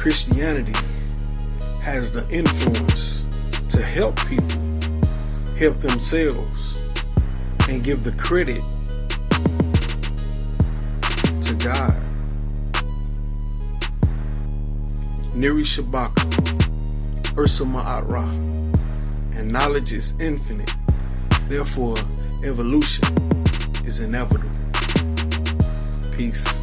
Christianity has the influence to help people help themselves and give the credit to God. Neri Shabaka, UsermaatRa, and knowledge is infinite. Therefore, evolution is inevitable. Peace.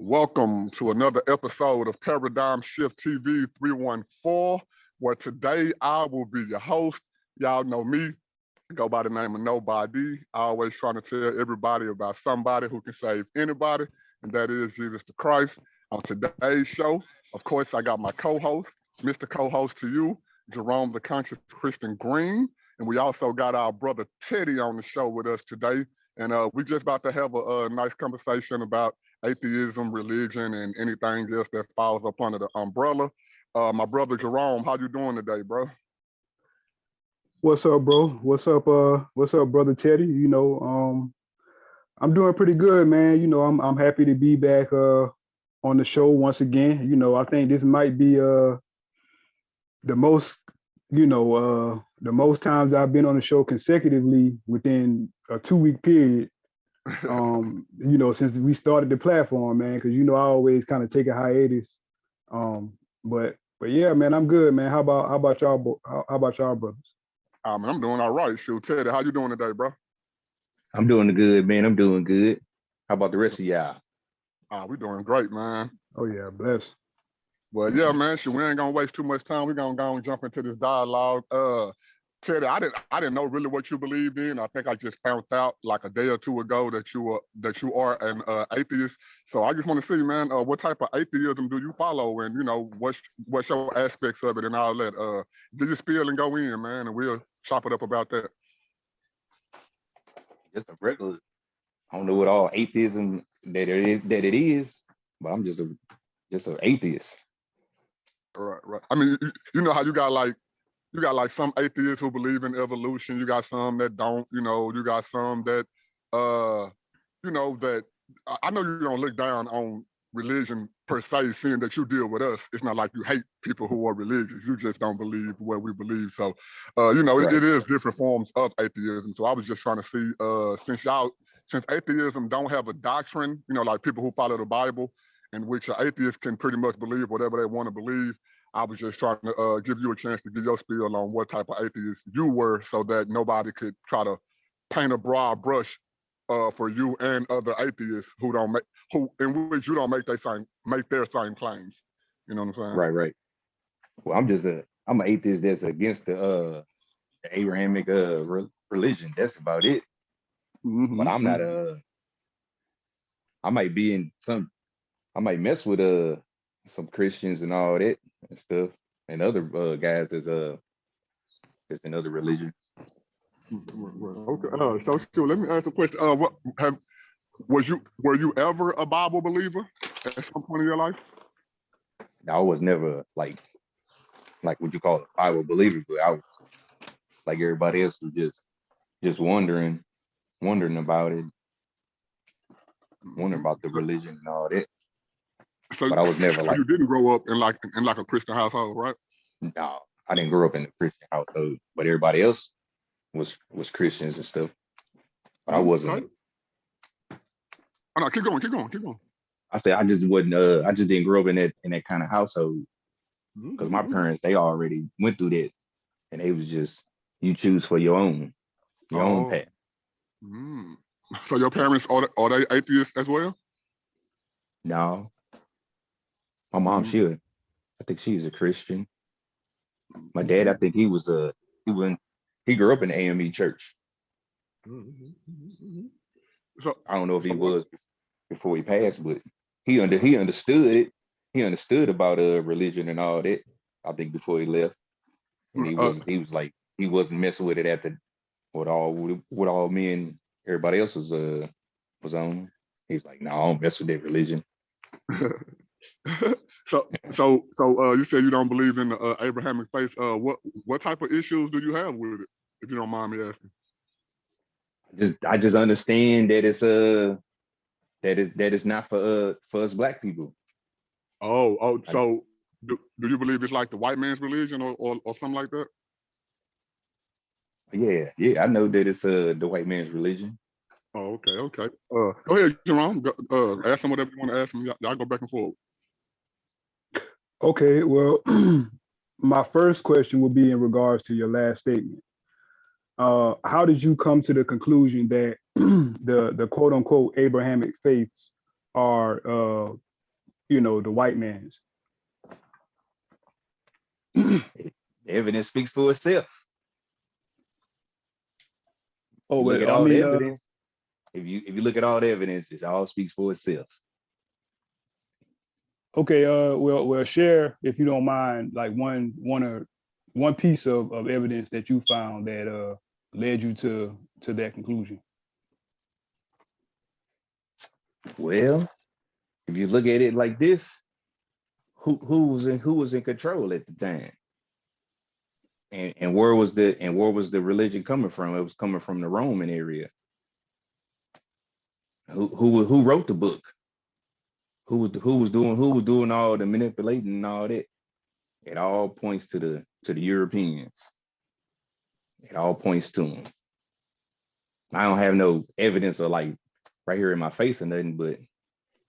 Welcome to another episode of Paradigm Shift TV 314, where today I will be your host. Y'all know me, I go by the name of NoboDy. Always trying to tell everybody about somebody who can save anybody, and that is Jesus the Christ. On today's show, of course, I got my co-host, Mr. Co-host to you, Jerome the Conscious Christian Green, and we also got our brother Teti on the show with us today, and we're just about to have a nice conversation about atheism, religion, and anything else that falls up under the umbrella. My brother Jerome, how you doing today, bro? What's up, bro? What's up, brother Teti? You know, I'm doing pretty good, man. You know, I'm happy to be back on the show once again. You know, I think this might be the most, the most times I've been on the show consecutively within a 2-week period. You know, since we started the platform, man, because you know I always kind of take a hiatus. But yeah, man, I'm good, man. How about y'all? How about y'all, brothers? I'm doing all right. Shoot, Teddy, how you doing today, bro? I'm doing good, man. I'm doing good. How about the rest of y'all? We're doing great, man. Oh yeah, bless. Well, yeah, man. Shoot, we ain't gonna waste too much time. We're gonna go and jump into this dialogue. Teddy, I didn't know really what you believed in. I think I just found out like a day or two ago that you are an atheist. So I just want to see, man, what type of atheism do you follow, and you know what's your aspects of it and all that. Do you spill and go in, man, and we'll chop it up about that. Just a regular. I don't know what all atheism that it is, but I'm just an atheist. Right. I mean, you know how you got like some atheists who believe in evolution. You got some that don't. You know, you got some that, that I know you don't look down on religion per se, seeing that you deal with us. It's not like you hate people who are religious. You just don't believe what we believe. So, right. It is different forms of atheism. So I was just trying to see, since atheism don't have a doctrine, you know, like people who follow the Bible, in which an atheist can pretty much believe whatever they want to believe. I was just trying to give you a chance to give your spiel on what type of atheist you were, so that nobody could try to paint a broad brush for you and other atheists in which you don't make their same claims. You know what I'm saying? Right. Well, I'm an atheist that's against the Abrahamic religion. That's about it. Mm-hmm. But I'm not I might mess with some Christians and all that and stuff, and other guys that's in other religions. Okay. So let me ask a question. Were you ever a Bible believer at some point in your life? I was never like what you call a Bible believer, but I was like everybody else, was just wondering about it, wondering about the religion and all that. So, but I was never like. You didn't grow up in like a Christian household, right? No, I didn't grow up in a Christian household, but everybody else was Christians and stuff. But I wasn't. Okay. Oh, no, keep going. I said I just wasn't. I just didn't grow up in that kind of household, because my parents, they already went through that, and they was just, you choose for your own path. Mm. So your parents, are they atheists as well? No. My mom, I think she was a Christian. My dad, I think he grew up in the AME church. So I don't know if he was before he passed, but he understood it. He understood about religion and all that, I think, before he left. And he was like, he wasn't messing with it after what all me and everybody else was on. He's like, no, I don't mess with that religion. So you said you don't believe in the Abrahamic faith. What type of issues do you have with it, if you don't mind me asking? I just understand that it's not for us black people. So do you believe it's like the white man's religion or something like that? Yeah, I know that it's the white man's religion. Oh, okay. Go ahead, Jerome. Ask them whatever you want to ask them. Y'all go back and forth. Okay, well, my first question would be in regards to your last statement. How did you come to the conclusion that the quote unquote Abrahamic faiths are, the white man's? The evidence speaks for itself. Oh, Look well, at all the evidence. If you look at all the evidence, it all speaks for itself. Okay, well, share, if you don't mind, like one piece of evidence that you found that led you to that conclusion. Well, if you look at it like this, who was in control at the time? And where was the religion coming from? It was coming from the Roman area. Who wrote the book? Who was doing all the manipulating and all that? It all points to the Europeans. It all points to them. I don't have no evidence of like right here in my face or nothing, but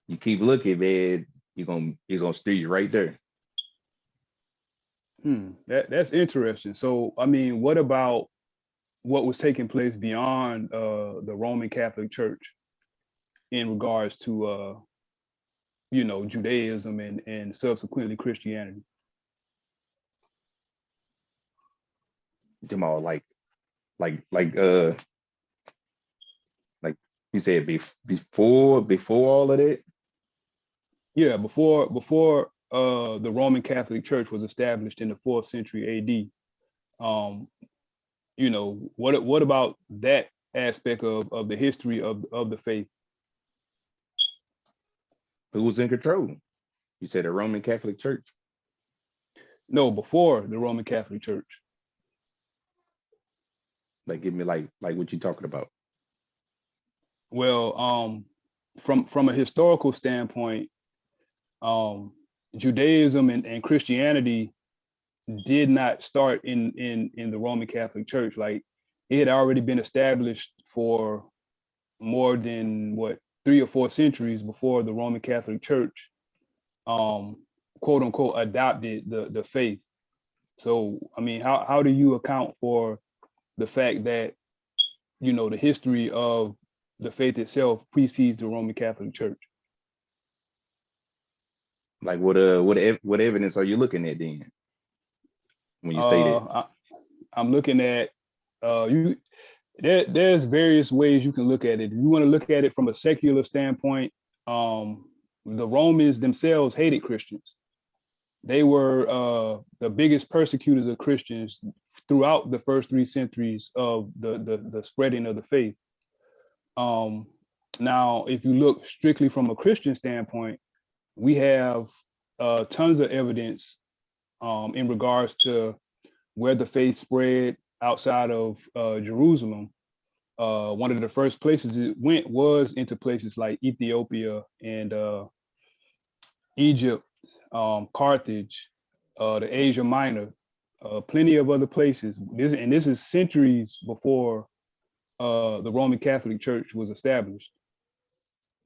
you keep looking, man, he's gonna steer you right there. That's interesting. So, I mean, what about what was taking place beyond the Roman Catholic Church in regards to Judaism and subsequently Christianity? Jamal, like you said before all of that. Yeah, before the Roman Catholic Church was established in the 4th century AD. What about that aspect of the history of the faith? Who was in control? You said the Roman Catholic Church? No, before the Roman Catholic Church. Like, give me like what you talking about? Well, from a historical standpoint, Judaism and Christianity did not start in the Roman Catholic Church. Like, it had already been established for more than 3 or 4 centuries before the Roman Catholic Church, quote unquote, adopted the faith. So, I mean, how do you account for the fact that the history of the faith itself precedes the Roman Catholic Church? Like, what evidence are you looking at then when you say that? I'm looking at there's various ways you can look at it. If you want to look at it from a secular standpoint, the Romans themselves hated Christians. They were the biggest persecutors of Christians throughout the first 3 centuries of the spreading of the faith. Now, if you look strictly from a Christian standpoint, we have tons of evidence in regards to where the faith spread outside of Jerusalem. One of the first places it went was into places like Ethiopia and Egypt, Carthage, the Asia Minor, plenty of other places. This is centuries before the Roman Catholic Church was established.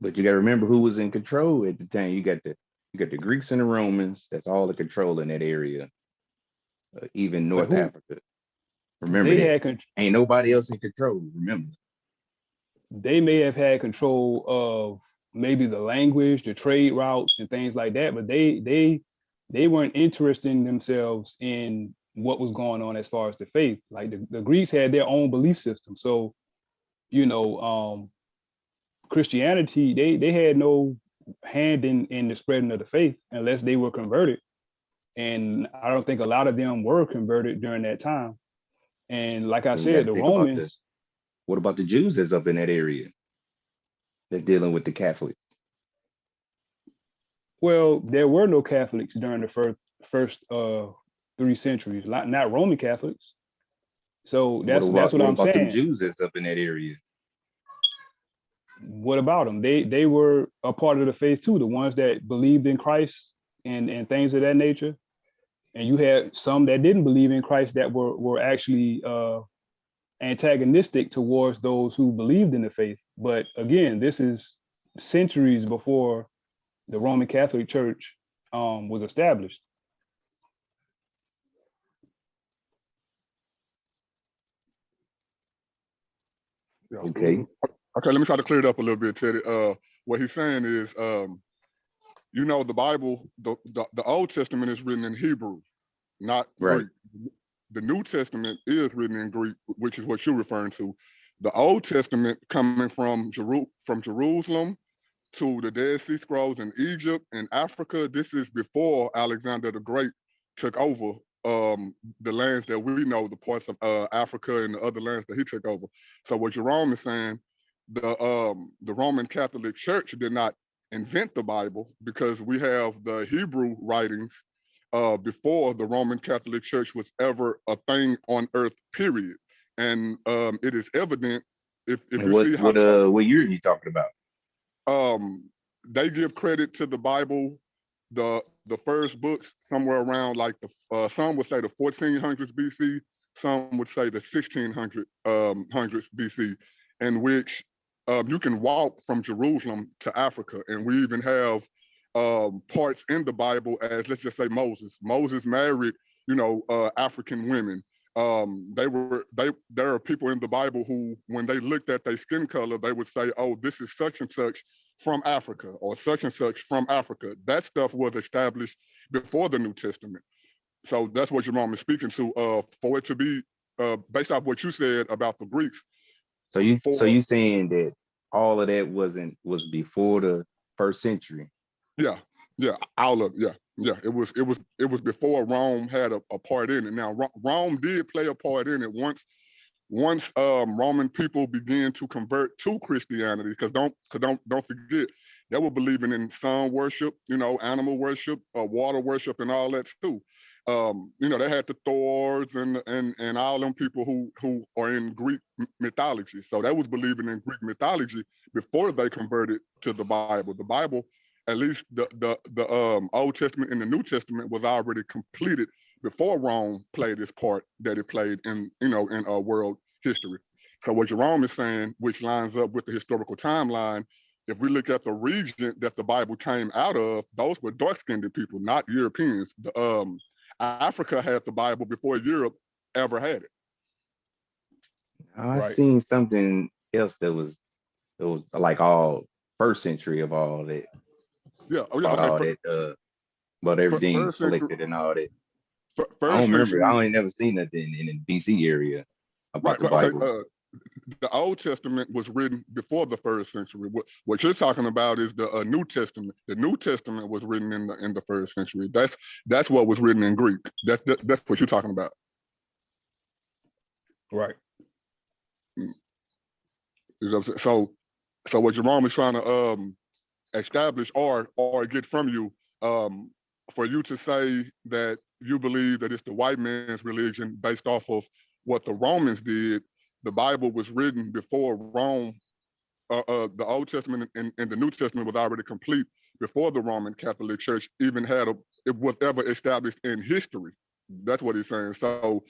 But you got to remember who was in control at the time. You got the Greeks and the Romans. That's all the control in that area, even North Africa. Remember that. Ain't nobody else in control. Remember. They may have had control of maybe the language, the trade routes, and things like that, but they weren't interesting themselves in what was going on as far as the faith. Like the Greeks had their own belief system. So, Christianity, they had no hand in the spreading of the faith unless they were converted. And I don't think a lot of them were converted during that time. And like I said, the Romans. What about the Jews that's up in that area that's dealing with the Catholics? Well, there were no Catholics during the first 3 centuries, not Roman Catholics. So that's what what I'm about them saying. Jews that's up in that area? What about them? They were a part of the faith too, the ones that believed in Christ and things of that nature. And you had some that didn't believe in Christ that were actually antagonistic towards those who believed in the faith. But again, this is centuries before the Roman Catholic Church was established. Yeah. Okay. Okay, let me try to clear it up a little bit, Teddy. What he's saying is, the Bible, the Old Testament is written in Hebrew, not Right. Greek. The New Testament is written in Greek, which is what you're referring to. The Old Testament coming from Jerusalem to the Dead Sea Scrolls in Egypt and Africa. This is before Alexander the Great took over the lands that we know, the parts of Africa and the other lands that he took over. So what Jerome is saying, the Roman Catholic Church did not invent the Bible, because we have the Hebrew writings before the Roman Catholic Church was ever a thing on earth, period. And it is evident if you see how what year are you talking about? They give credit to the Bible, the first books somewhere around like some would say the 1400s BC, some would say the 1600s BC, in which you can walk from Jerusalem to Africa. And we even have parts in the Bible as, let's just say, Moses married, African women. There are people in the Bible who, when they looked at their skin color, they would say, oh, this is such and such from Africa, or such and such from Africa. That stuff was established before the New Testament. So that's what Jerome is speaking to. For it to be based off what you said about the Greeks. So you saying that all of that was before the 1st century? Yeah, all of it. Yeah. It was before Rome had a part in it. Now Rome did play a part in it once Roman people began to convert to Christianity, because don't forget, they were believing in sun worship, animal worship, water worship, and all that too. They had the Thors and all them people who are in Greek mythology. So they was believing in Greek mythology before they converted to the Bible. The Bible, at least the Old Testament and the New Testament, was already completed before Rome played its part that it played in world history. So what Jerome is saying, which lines up with the historical timeline, if we look at the region that the Bible came out of, those were dark-skinned people, not Europeans. Africa had the Bible before Europe ever had it. I seen something else that was like all 1st century of all that. Yeah, all that about everything collected and all that. I don't remember. I ain't never seen nothing in the BC area about the Bible. Okay, the Old Testament was written before the 1st century. What you're talking about is the New Testament. The New Testament was written in the 1st century. That's what was written in Greek. That's what you're talking about. Right. So what Jerome is trying to establish or get from you, for you to say that you believe that it's the white man's religion based off of what the Romans did. The Bible was written before Rome. The Old Testament and the New Testament was already complete before the Roman Catholic Church even it was ever established in history. That's what he's saying. So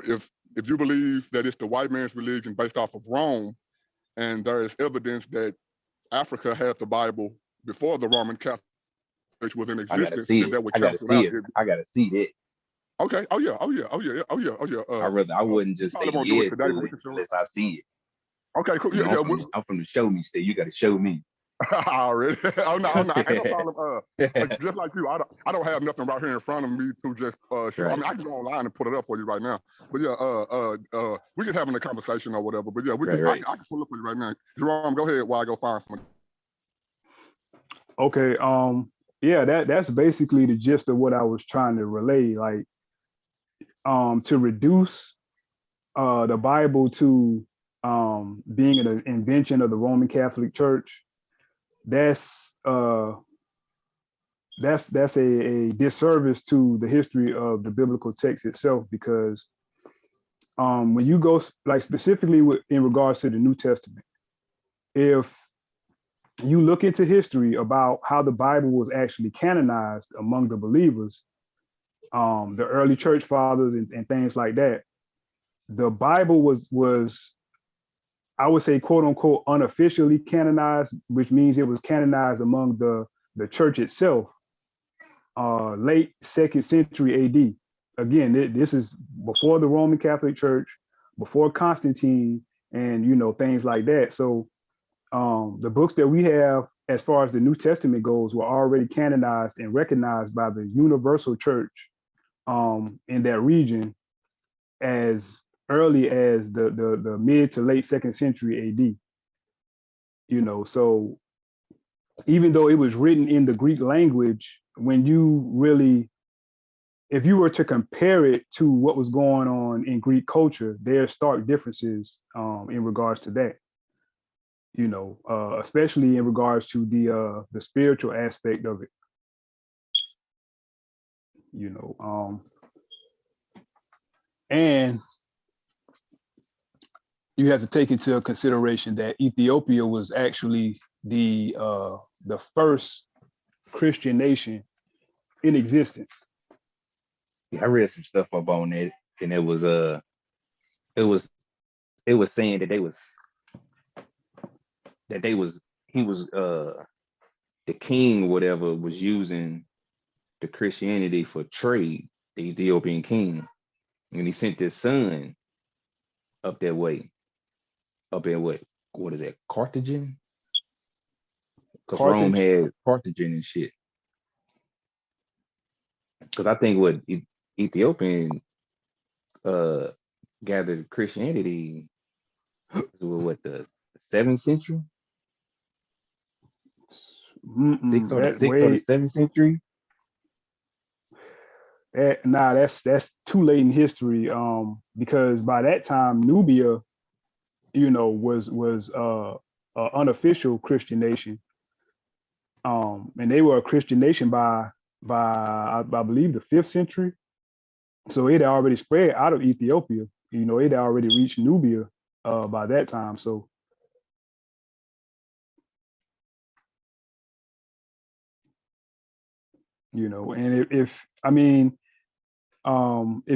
if you believe that it's the white man's religion based off of Rome, and there is evidence that Africa had the Bible before the Roman Catholic Church was in existence, and that would I gotta cancel see out. it. I gotta see that. Okay. Oh yeah. I wouldn't just say won't do it yeah today, to but we it can show it. unless I see it. Okay, cool. I'm from the show me state. You got to show me. Already. Oh no, I ain't no problem. Just like you, I don't have nothing right here in front of me to just show. I mean, I can go online and put it up for you right now. But yeah, we can having a conversation or whatever. But yeah, I can pull it up for you right now. Jerome, go ahead while I go find someone. Okay. Yeah, that's basically the gist of what I was trying to relay. Like, to reduce the Bible to being an invention of the Roman Catholic Church, that's that's a disservice to the history of the biblical text itself, because when you go like specifically in regards to the New Testament, if you look into history about how the Bible was actually canonized among the believers, the early church fathers and things like that, the Bible was I would say, quote unquote, unofficially canonized, which means it was canonized among the church itself, late 2nd century AD. Again, this is before the Roman Catholic Church, before Constantine, and things like that. So the books that we have, as far as the New Testament goes, were already canonized and recognized by the universal church in that region as early as the mid to late 2nd century AD. So even though it was written in the Greek language, when you really, if you were to compare it to what was going on in Greek culture, there are stark differences in regards to that. Especially in regards to the spiritual aspect of it. And you have to take into consideration that Ethiopia was actually the first Christian nation in existence. Yeah, I read some stuff up on it, and it was saying that he was the king or whatever was using the Christianity for trade, the Ethiopian king, and he sent his son up that way, up in what is that, Carthage? Because Rome had Carthage and shit. Because I think what Ethiopian gathered Christianity was the 7th century, 6th or the 7th century. Nah, that's too late in history. Because by that time Nubia, was an unofficial Christian nation. And they were a Christian nation by I believe the 5th century. So it had already spread out of Ethiopia. It had already reached Nubia by that time. So and if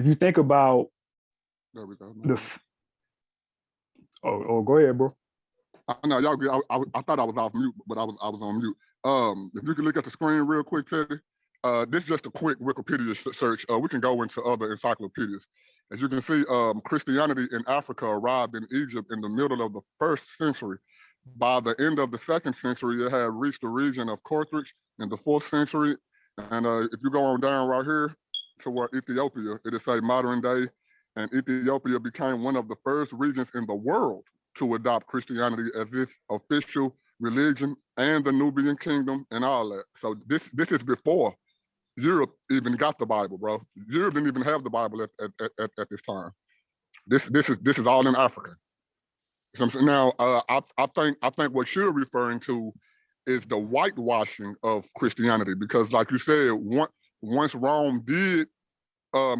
you think about there we go. Go ahead, bro. No, y'all good. I thought I was off mute, but I was on mute. If you can look at the screen real quick, Teddy. This is just a quick Wikipedia search. We can go into other encyclopedias. As you can see, Christianity in Africa arrived in Egypt in the middle of the 1st century. By the end of the 2nd century, it had reached the region of Carthage in the 4th century. And if you go on down right here to where Ethiopia, it is a modern day, and Ethiopia became one of the first regions in the world to adopt Christianity as its official religion, and the Nubian kingdom and all that. So this is before Europe even got the Bible, bro. Europe didn't even have the Bible at this time. This is all in Africa. So now I think what you're referring to is the whitewashing of Christianity, because like you said, once Rome did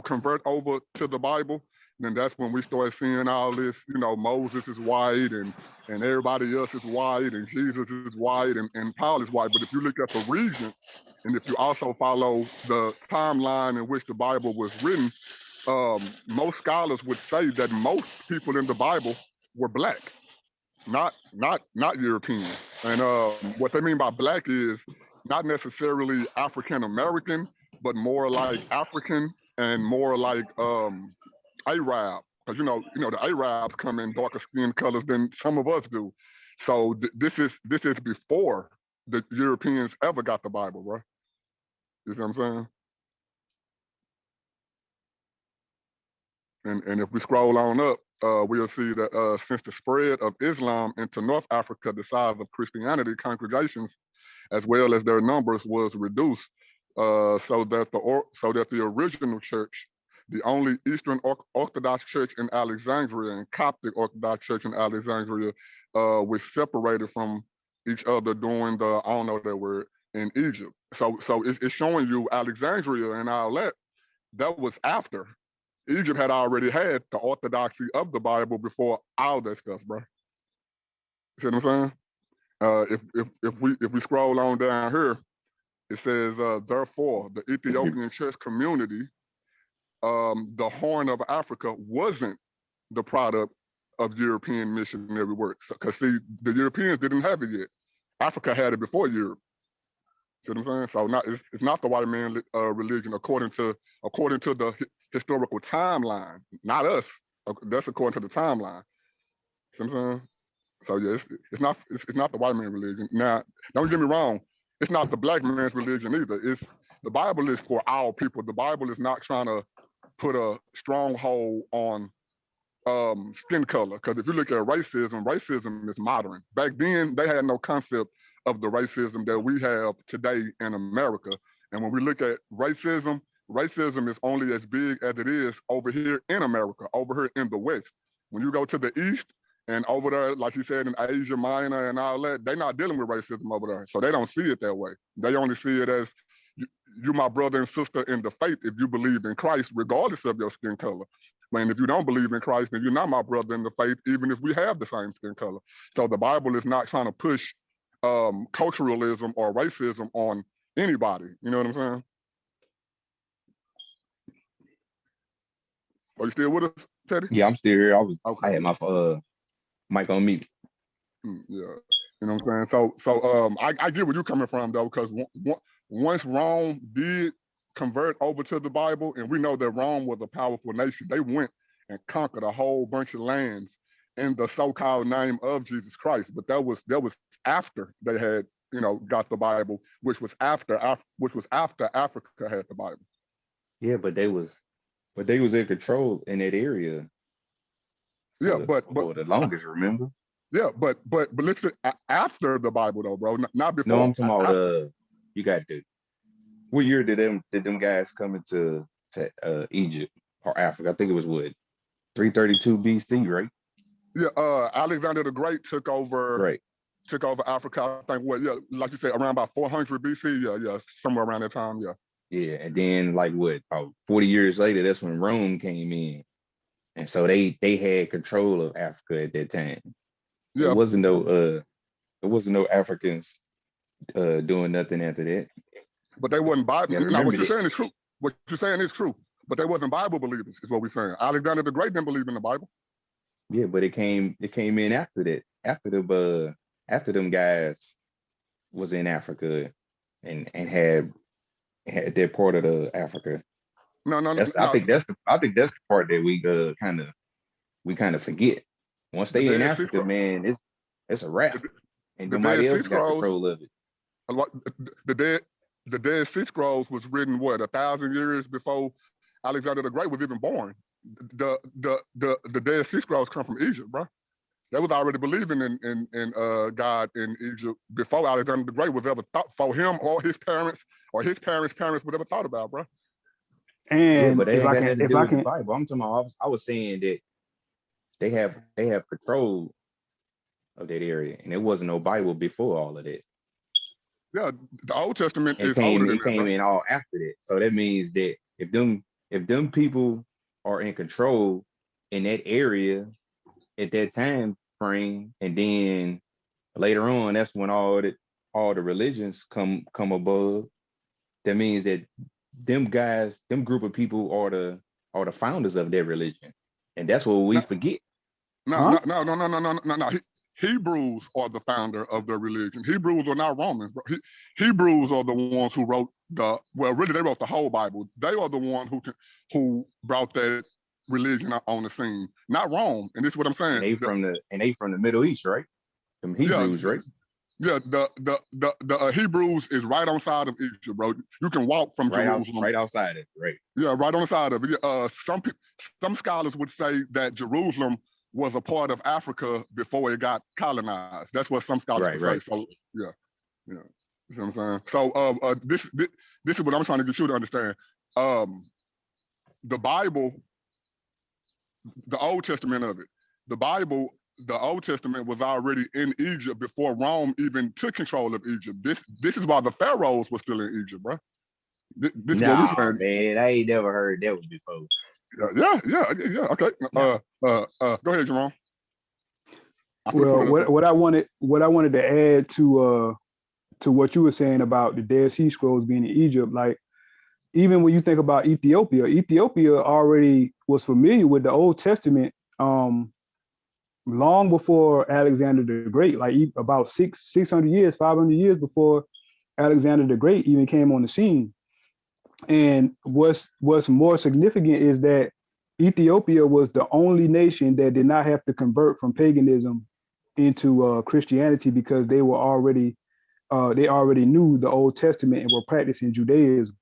convert over to the Bible, then that's when we start seeing all this, Moses is white and everybody else is white and Jesus is white and Paul is white. But if you look at the region, and if you also follow the timeline in which the Bible was written, most scholars would say that most people in the Bible were Black, not European. And what they mean by Black is not necessarily African American, but more like African and more like Arab, because the Arabs come in darker skin colors than some of us do. So this is before the Europeans ever got the Bible, bro. You see what I'm saying? And if we scroll on up, we'll see that since the spread of Islam into North Africa, the size of Christianity congregations, as well as their numbers, was reduced, so that the original church, the only Eastern Orthodox Church in Alexandria and Coptic Orthodox Church in Alexandria, was separated from each other during the, I don't know that word, in Egypt. So it's showing you Alexandria and all that. That was after. Egypt had already had the orthodoxy of the Bible before all that stuff, bro. See what I'm saying? If we scroll on down here, it says, therefore, the Ethiopian church community, the Horn of Africa, wasn't the product of European missionary work. Because see, the Europeans didn't have it yet. Africa had it before Europe. See what I'm saying? So it's not the white man religion according to the historical timeline. Not us. That's according to the timeline. See what I'm saying? So yeah, it's not the white man religion. Now, don't get me wrong. It's not the black man's religion either. It's the Bible is for all people. The Bible is not trying to put a stronghold on skin color. Because if you look at racism is modern. Back then, they had no concept of the racism that we have today in America. And when we look at racism is only as big as it is over here in America, over here in the West. When you go to the East and over there, like you said, in Asia Minor and all that, they're not dealing with racism over there. So they don't see it that way. They only see it as you my brother and sister in the faith if you believe in Christ, regardless of your skin color. Man, if you don't believe in Christ, then you're not my brother in the faith, even if we have the same skin color. So the Bible is not trying to push culturalism or racism on anybody. You know what I'm saying? Are you still with us, Teddy? Yeah, I'm still here. Okay. I had my mic on mute. Yeah, you know what I'm saying. So I get where you're coming from though, because once Rome did convert over to the Bible, and we know that Rome was a powerful nation, they went and conquered a whole bunch of lands in the so-called name of Jesus Christ. But that was after they had got the Bible, which was after Africa had the Bible. Yeah, but they was in control in that area. Yeah, but for the longest, remember? Yeah, but listen, after the Bible though, bro, not before. No, I'm talking about you got what year did them guys come into Egypt or Africa? I think it was 332 BC, right? Yeah, Alexander the Great took over. Right. Took over Africa. I think like you said, around about 400 BC. Yeah, somewhere around that time. Yeah. Yeah, and then about 40 years later, that's when Rome came in, and so they had control of Africa at that time. Yeah. There wasn't no Africans doing nothing after that. But they wasn't Bible. Now what you're saying is true. What you're saying is true. But they wasn't Bible believers, is what we're saying. Alexander the Great didn't believe in the Bible. Yeah, but it came in after that. After them guys was in Africa and had their part of the Africa. No. I think that's the part that we kind of forget. Once they in Africa, man, it's a wrap, and nobody else got control of it. The Dead Sea Scrolls was written 1,000 years before Alexander the Great was even born. The Dead Sea Scrolls come from Egypt, bro. They was already believing in God in Egypt before Alexander the Great was ever thought for him or his parents would ever thought about, bro. And but they got nothing to do with the Bible. I'm talking about. I was saying that they have control of that area, and there wasn't no Bible before all of that. Yeah, the Old Testament is older older. It came in all after that, so that means that if them people are in control in that area at that time frame, and then later on, that's when all the religions come above. That means that them group of people are the founders of their religion, and that's what we forget. No. Hebrews are the founder of their religion. Hebrews are not Romans. Hebrews are the ones who wrote really they wrote the whole Bible. They are the one who brought that religion on the scene, not Rome. And this is what I'm saying. And they from the Middle East, right? From Hebrews, right? Yeah, the Hebrews is right on side of Egypt, bro. You can walk from Jerusalem. Right outside it, right? Yeah, right on the side of it. Some scholars would say that Jerusalem was a part of Africa before it got colonized. That's what some scholars would say. So yeah. You know what I'm saying? So this is what I'm trying to get you to understand. The Bible, the Old Testament of it, the Bible the Old Testament was already in Egypt before Rome even took control of Egypt. This is why the pharaohs were still in Egypt, bro. This is what we Nah, saying. man, I ain't never heard that one before. Yeah. Okay. No. Go ahead, Jerome. Well, what I wanted to add to what you were saying about the Dead Sea Scrolls being in Egypt, like even when you think about Ethiopia, Ethiopia already was familiar with the Old Testament long before Alexander the Great, like about 600 years, 500 years before Alexander the Great even came on the scene. And what's more significant is that Ethiopia was the only nation that did not have to convert from paganism into Christianity, because they already knew the Old Testament and were practicing Judaism.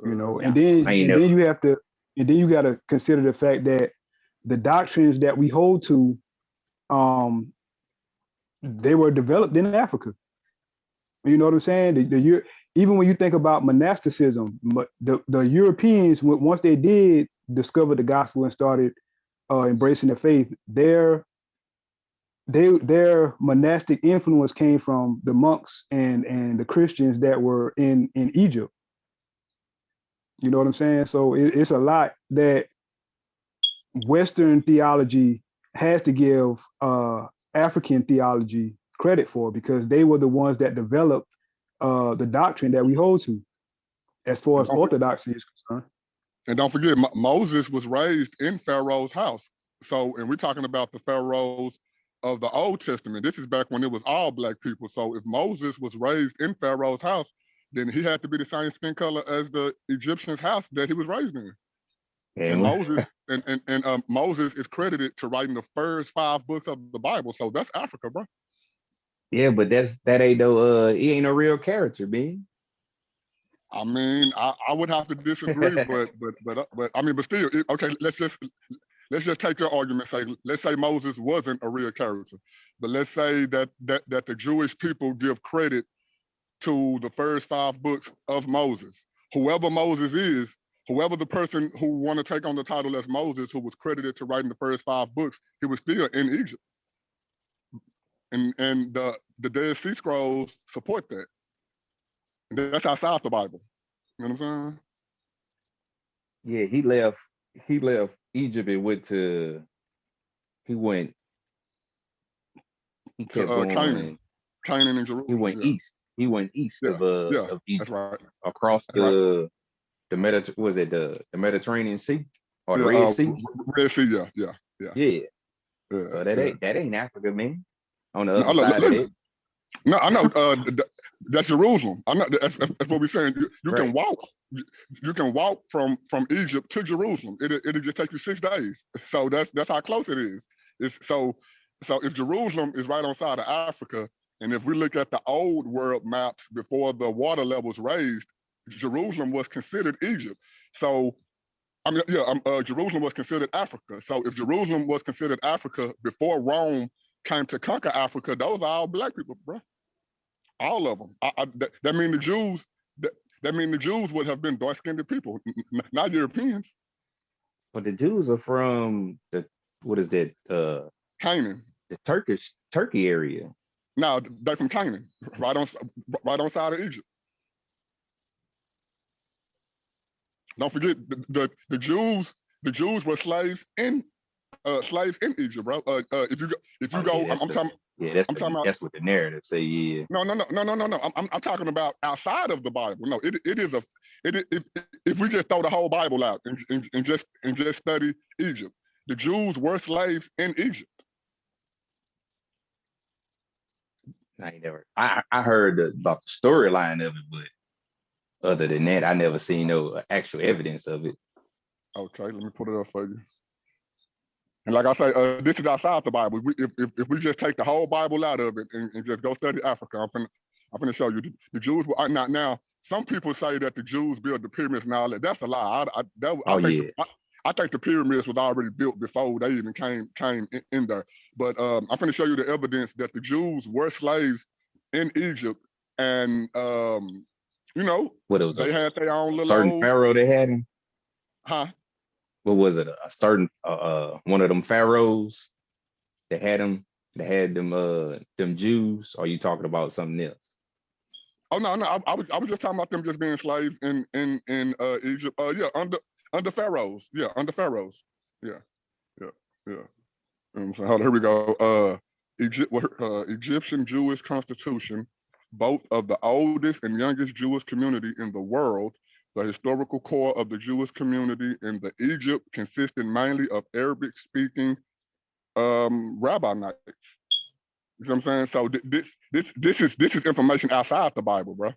You know, and then you got to consider the fact that the doctrines that we hold to, they were developed in Africa. You know what I'm saying? Even when you think about monasticism, the Europeans, once they did discover the gospel and started embracing the faith, their monastic influence came from the monks and the Christians that were in Egypt. You know what I'm saying? So it's a lot that Western theology has to give African theology credit for, because they were the ones that developed the doctrine that we hold to, as far as orthodoxy is concerned. And don't forget, Moses was raised in Pharaoh's house. So, and we're talking about the pharaohs of the Old Testament. This is back when it was all black people. So if Moses was raised in Pharaoh's house, then he had to be the same skin color as the Egyptian's house that he was raised in. And Moses Moses is credited to writing the first 5 books of the Bible. So that's Africa, bro. Yeah, but that ain't no he ain't no real character, man. I mean, I would have to disagree, but I mean, but still, okay. Let's just take your argument. Let's say Moses wasn't a real character, but let's say that the Jewish people give credit to the first 5 books of Moses. Whoever Moses is, whoever the person who want to take on the title as Moses, who was credited to writing the first 5 books, he was still in Egypt, and the Dead Sea Scrolls support that. And that's outside the Bible. You know what I'm saying? Yeah, he left Egypt and went to he kept going Canaan and Jerusalem. He went east. He went east of Egypt. That's right. Across the Mediterranean Sea or the Red Sea. Red Sea, yeah. So that ain't Africa, man. On the other side of it. No, I know. That's Jerusalem. I know. That's what we're saying. You right. You can walk from Egypt to Jerusalem. It'll just take you 6 days. So that's how close it is. So if Jerusalem is right on side of Africa, and if we look at the old world maps before the water levels raised, Jerusalem was considered Egypt. So Jerusalem was considered Africa. So if Jerusalem was considered Africa before Rome came to conquer Africa, those are all black people, bro. All of them. That mean the Jews. That mean the Jews would have been dark-skinned people, not Europeans. But the Jews are from what is that? Canaan. The Turkey area. No, they're from Canaan, right on side of Egypt. Don't forget the Jews were slaves in Egypt, bro. If you go, I'm talking. Yeah, that's what the narrative say. Yeah. No. I'm talking about outside of the Bible. No, if we just throw the whole Bible out and just study Egypt, the Jews were slaves in Egypt. I heard about the storyline of it, but other than that, I never seen no actual evidence of it. Okay, let me put it up for you. And like I say, this is outside the Bible. If we just take the whole Bible out of it and just go study Africa, I'm finna show you the Jews were not now. Some people say that the Jews built the pyramids and all that. That's a lie. I think the pyramids was already built before they even came in there. But I'm going to show you the evidence that the Jews were slaves in Egypt, and what it was they had their own little certain pharaoh they had him. Huh? what was it? A certain one of them pharaohs that had them them Jews? Or are you talking about something else? Oh no, I was just talking about them just being slaves in Egypt. Yeah, under pharaohs. Yeah, under pharaohs. Yeah, yeah, yeah. So here we go. Egyptian Jewish constitution, both of the oldest and youngest Jewish community in the world. The historical core of the Jewish community in the Egypt consisted mainly of Arabic-speaking Rabbinites. You know what I'm saying? So this is information outside the Bible, bro.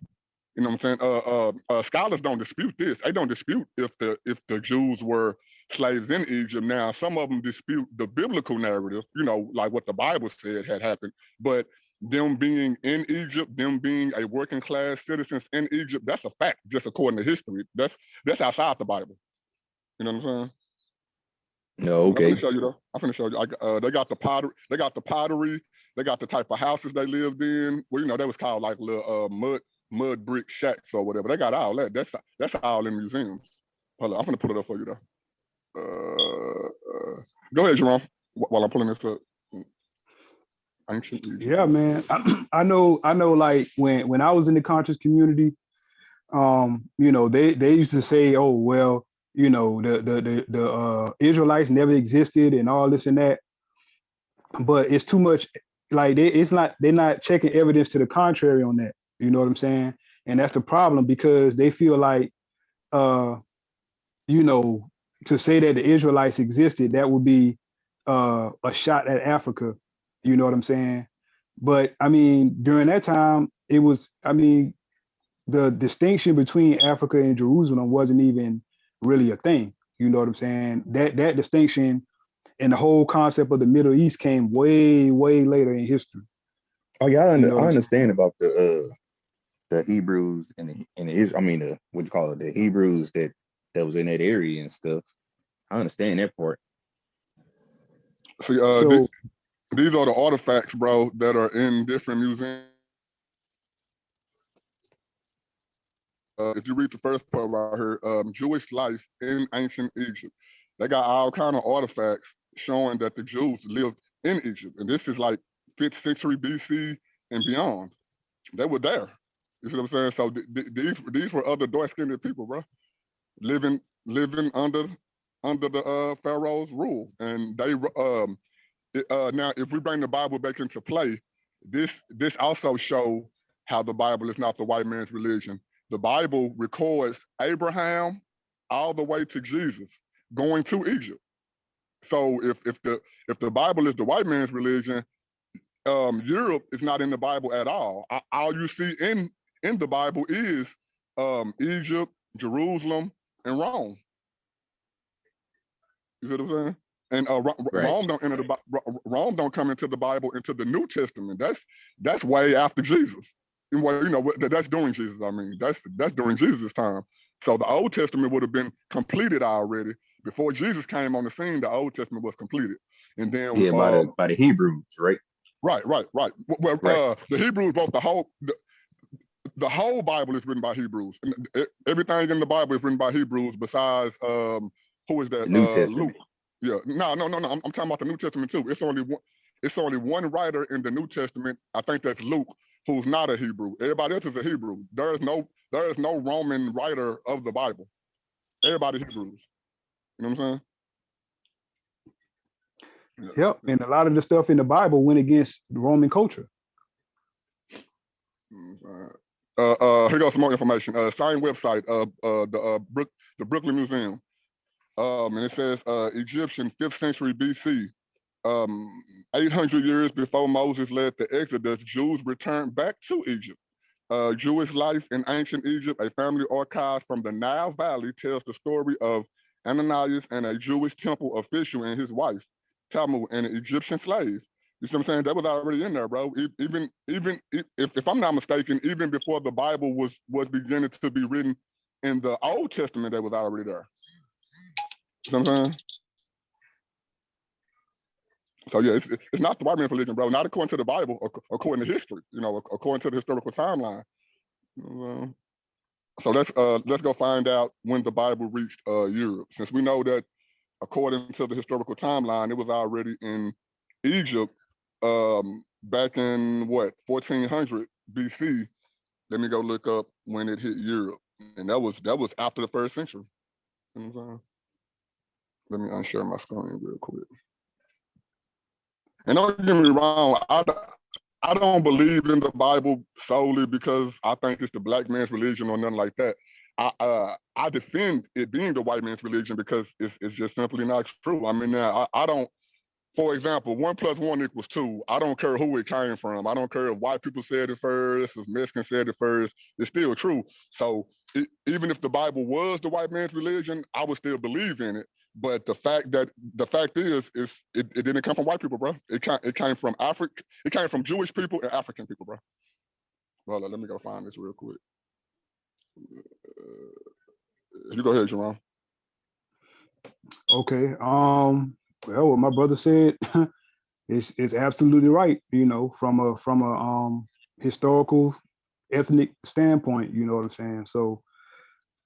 You know what I'm saying? Scholars don't dispute this. They don't dispute if the Jews were slaves in Egypt. Now, some of them dispute the biblical narrative, you know, like what the Bible said had happened. But them being in Egypt, them being a working class citizens in Egypt, that's a fact, just according to history. That's outside the Bible. You know what I'm saying? No, I'm gonna okay. show you though. I'm gonna show you. They got the pottery. They got the pottery. They got the type of houses they lived in. Well, you know, that was called like little mud brick shacks or whatever. They got all that. That's all in museums. Hold on, I'm gonna put it up for you though. Go ahead, Jerome. While I'm pulling this up. Ancient Egypt. Yeah, man. I know. Like when I was in the conscious community, you know, they used to say, oh well, you know, the Israelites never existed and all this and that. But it's too much. Like they're not checking evidence to the contrary on that. You know what I'm saying? And that's the problem, because they feel like, you know, to say that the Israelites existed, that would be a shot at Africa. You know what I'm saying? But I mean, during that time, it was, I mean, the distinction between Africa and Jerusalem wasn't even really a thing. You know what I'm saying? That distinction and the whole concept of the Middle East came way, way later in history. Oh yeah, You know I what I'm saying? understand about the Hebrews and I mean what you call it, the Hebrews that was in that area and stuff. I understand that part. See, So these are the artifacts, bro, that are in different museums. If you read the first part right here, Jewish life in ancient Egypt, they got all kind of artifacts showing that the Jews lived in Egypt, and this is like 5th century BC and beyond. They were there. You see what I'm saying? So these were other dark-skinned people, bro, living under the Pharaoh's rule, and they now if we bring the Bible back into play, this also shows how the Bible is not the white man's religion. The Bible records Abraham all the way to Jesus going to Egypt. So if the Bible is the white man's religion, Europe is not in the Bible at all. All you see in the Bible is Egypt, Jerusalem, and Rome. You see what I'm saying? And Right. Rome don't enter Rome don't come into the Bible into the New Testament. That's way after Jesus. And well, you know, that's during Jesus. I mean, that's during Jesus' time. So the Old Testament would have been completed already before Jesus came on the scene. The Old Testament was completed, and then Yeah, by the Hebrews, right? Right. Well, Right. the Hebrews wrote the whole Bible is written by Hebrews. Everything in the Bible is written by Hebrews besides who is that? The New Testament. Luke. Yeah. No. I'm talking about the New Testament too. It's only one writer in the New Testament. I think that's Luke, who's not a Hebrew. Everybody else is a Hebrew. There is no Roman writer of the Bible. Everybody Hebrews. You know what I'm saying? yep, and a lot of the stuff in the Bible went against Roman culture. Here goes some more information. Same website, the Brooklyn Museum. And it says Egyptian 5th century BC, 800 years before Moses led the Exodus, Jews returned back to Egypt. Jewish life in ancient Egypt, a family archive from the Nile Valley, tells the story of Ananias and a Jewish temple official and his wife, Tamu, and an Egyptian slave. You see what I'm saying? That was already in there, bro. Even if I'm not mistaken, even before the Bible was beginning to be written in the Old Testament, that was already there. You know what I'm saying? So yeah, it's not the white man's religion, bro. Not according to the Bible, according to history. You know, according to the historical timeline. So let's go find out when the Bible reached Europe, since we know that according to the historical timeline, it was already in Egypt back in what, 1400 BC. Let me go look up when it hit Europe, and that was after the 1st century. You know what I'm saying? Let me unshare my screen real quick. And don't get me wrong, I don't believe in the Bible solely because I think it's the black man's religion or nothing like that. I defend it being the white man's religion because it's just simply not true. I mean, I don't. For example, 1 + 1 = 2. I don't care who it came from. I don't care if white people said it first, if Mexicans said it first. It's still true. So even if the Bible was the white man's religion, I would still believe in it. But the fact is it didn't come from white people, bro. It came from Africa. It came from Jewish people and African people, bro. Well, let me go find this real quick. You go ahead, Jerome. Okay. Well, what my brother said is absolutely right. You know, from a historical, ethnic standpoint. You know what I'm saying? So,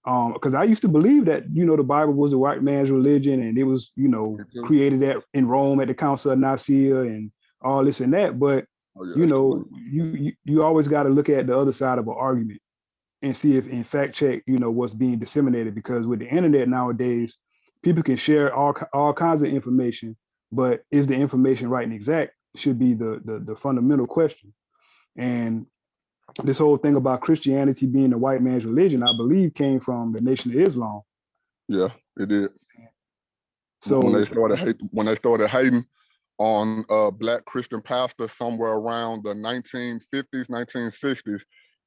because I used to believe that, you know, the Bible was the white man's religion, and it was, you know, created in Rome at the Council of Nicaea and all this and that. But you know, you always got to look at the other side of an argument and see if, in fact, check, you know, what's being disseminated. Because with the internet nowadays, people can share all kinds of information, but is the information right and exact should be the fundamental question. And this whole thing about Christianity being the white man's religion, I believe, came from the Nation of Islam. Yeah, it did. So when they started hating on black Christian pastors somewhere around the 1950s, 1960s,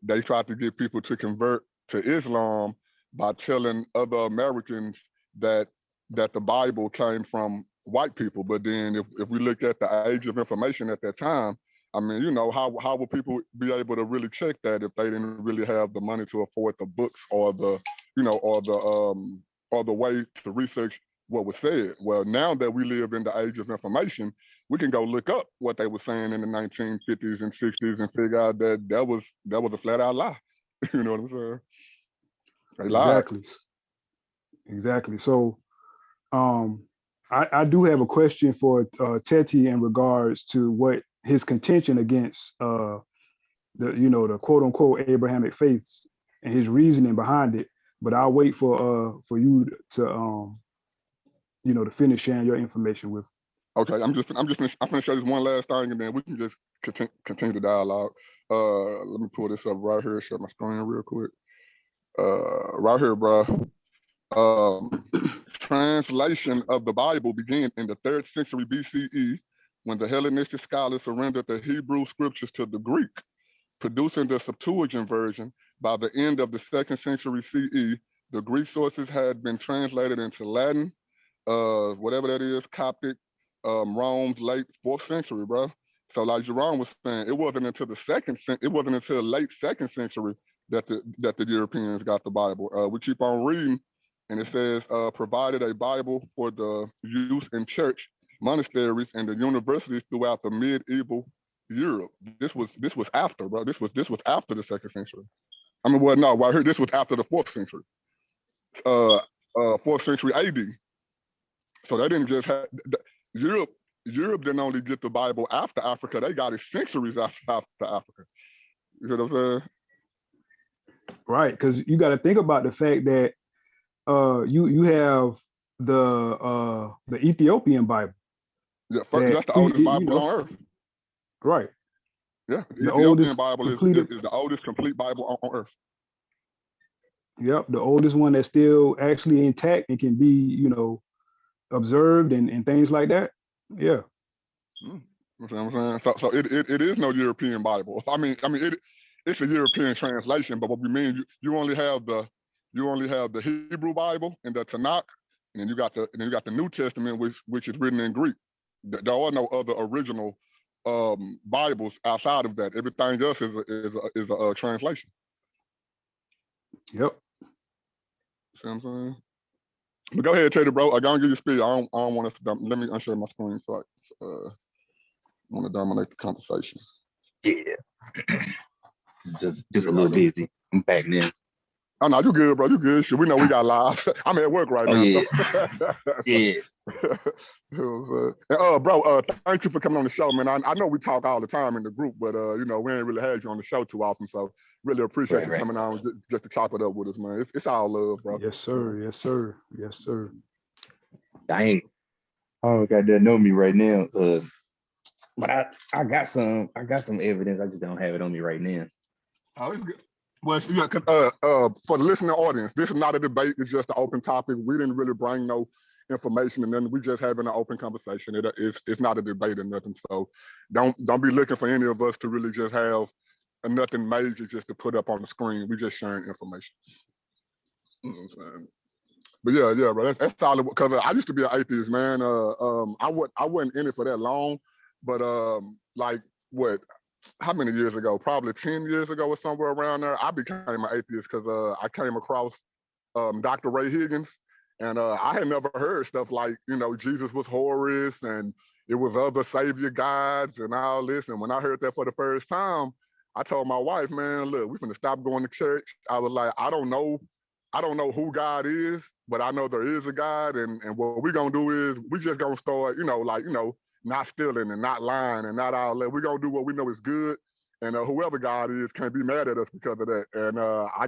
they tried to get people to convert to Islam by telling other Americans that the Bible came from white people. But then if we look at the age of information at that time, I mean, you know, how would people be able to really check that if they didn't really have the money to afford the books or the, you know, or the way to research what was said? Well, now that we live in the age of information, we can go look up what they were saying in the 1950s and 60s and figure out that was a flat out lie. You know what I'm saying? They lied. Exactly. So, I do have a question for Teti in regards to what his contention against the quote unquote Abrahamic faiths and his reasoning behind it. But I'll wait for you to to finish sharing your information with. Okay, I'm gonna show this one last thing, and then we can just continue the dialogue. Let me pull this up right here. Share my screen real quick. Right here, bro. Translation of the Bible began in the 3rd century BCE when the Hellenistic scholars surrendered the Hebrew scriptures to the Greek, producing the Septuagint version. By the end of the 2nd century CE, the Greek sources had been translated into Latin, whatever that is, Coptic, Rome's late 4th century, bro. So like Jerome was saying, it wasn't until late 2nd century that the Europeans got the Bible. We keep on reading, and it says, provided a Bible for the use in church, monasteries, and the universities throughout the medieval Europe. This was after, bro. This was after the 2nd century. I mean, well, no, right here, this was after the 4th century. 4th century AD. So they didn't just have Europe didn't only get the Bible after Africa, they got it centuries after Africa. You know what I'm saying? Right, because you got to think about the fact that you have the Ethiopian Bible. Yeah, that's the oldest Bible on earth. Right. Yeah, the Ethiopian Bible is the oldest complete Bible on earth. Yep, the oldest one that's still actually intact and can be, observed and things like that. Yeah. You know what I'm saying? So it is no European Bible. I mean it's a European translation, but what we mean, you only have the Hebrew Bible and the Tanakh, and then you got the New Testament, which is written in Greek. There are no other original Bibles outside of that. Everything else is a translation. Yep. See what I'm saying? But go ahead, Teddy, bro. I'm gonna give you speed. I don't want us to let me unshare my screen so I want to dominate the conversation. Yeah. just a little busy. I'm back now. Oh no, you good, bro. You good. Shit, we know we got live. I'm at work right now. Yeah. So. Yeah. You know what I'm saying? And, bro, thank you for coming on the show, man. I know we talk all the time in the group, but you know, we ain't really had you on the show too often, so really appreciate you Right. coming on just to chop it up with us, man. It's all love, bro. Yes, sir. Yes, sir. Yes, sir. I don't got that know me right now. But I got some evidence. I just don't have it on me right now. Oh, it's good. Well, yeah, for the listening audience, this is not a debate. It's just an open topic. We didn't really bring no information, and then we just having an open conversation. It's not a debate or nothing. So don't be looking for any of us to really just have nothing major just to put up on the screen. We just sharing information. You know what I'm saying? But yeah, bro, that's solid. Because I used to be an atheist, man. I wasn't in it for that long, but like what? How many years ago? Probably 10 years ago or somewhere around there. I became an atheist because I came across Dr. Ray Higgins, and I had never heard stuff like, you know, Jesus was Horus and it was other savior gods and all this. And when I heard that for the first time, I told my wife, man, look, we're gonna stop going to church. I was like, I don't know who God is, but I know there is a God, and what we're gonna do is we just gonna start, not stealing and not lying and not all that. We're gonna do what we know is good, and whoever God is can't be mad at us because of that. And I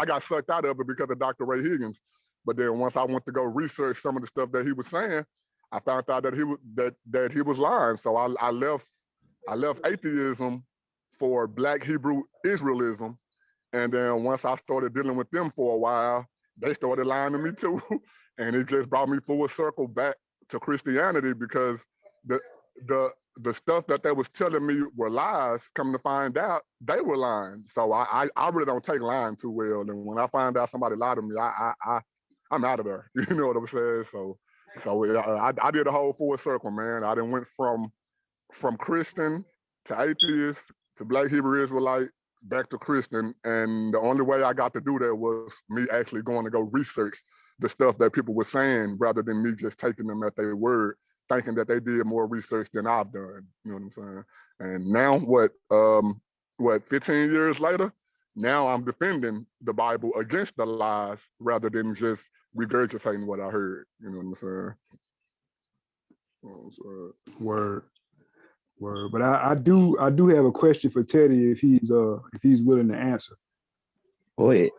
got sucked out of it because of Dr. Ray Higgins. But then once I went to go research some of the stuff that he was saying, I found out that he was lying. So I left atheism for Black Hebrew Israelism. And then once I started dealing with them for a while, they started lying to me too. And it just brought me full circle back to Christianity because the stuff that they was telling me were lies, coming to find out, they were lying. So I really don't take lying too well. And when I find out somebody lied to me, I'm out of there. You know what I'm saying? So I did a whole full circle, man. I done went from Christian to atheist to Black Hebrew Israelite back to Christian, and the only way I got to do that was me actually going to go research the stuff that people were saying rather than me just taking them at their word, thinking that they did more research than I've done. You know what I'm saying? And now, 15 years later, now I'm defending the Bible against the lies rather than just regurgitating what I heard. You know what I'm saying? Word. But I do have a question for Teddy if he's willing to answer. Go ahead.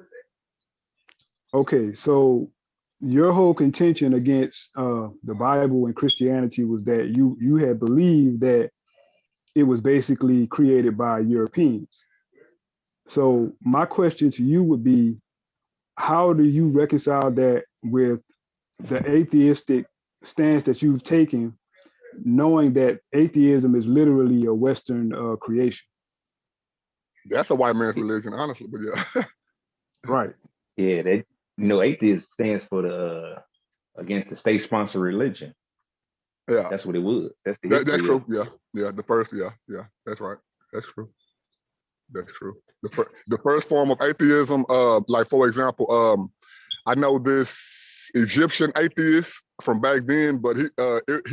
Okay, so your whole contention against the Bible and Christianity was that you had believed that it was basically created by Europeans. So my question to you would be, how do you reconcile that with the atheistic stance that you've taken, knowing that atheism is literally a Western creation? That's a white man's religion, honestly, but yeah. Right. Yeah, atheist stands for the against the state-sponsored religion. Yeah, that's what it was. That's the history. That's true. Yeah. The first. Yeah. That's right. That's true. That's true. The first form of atheism, like for example, I know this Egyptian atheist from back then, but he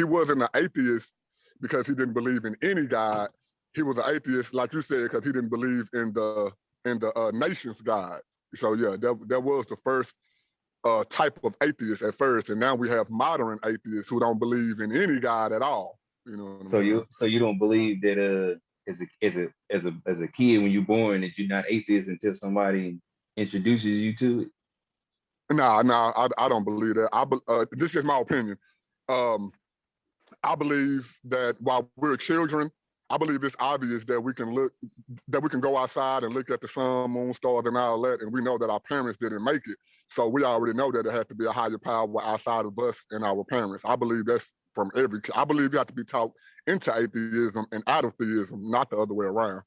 wasn't an atheist because he didn't believe in any God. He was an atheist, like you said, because he didn't believe in the nation's God. So yeah, that was the first type of atheist at first, and now we have modern atheists who don't believe in any God at all. You know what I'm saying? So you don't believe that as a kid when you're born that you're not atheist until somebody introduces you to it? Nah, I don't believe that. This is just my opinion. I believe that while we're children, I believe it's obvious that we can go outside and look at the sun, moon, stars, and all that, and we know that our parents didn't make it. So we already know that it has to be a higher power outside of us and our parents. I believe that's from I believe you have to be taught into atheism and out of theism, not the other way around.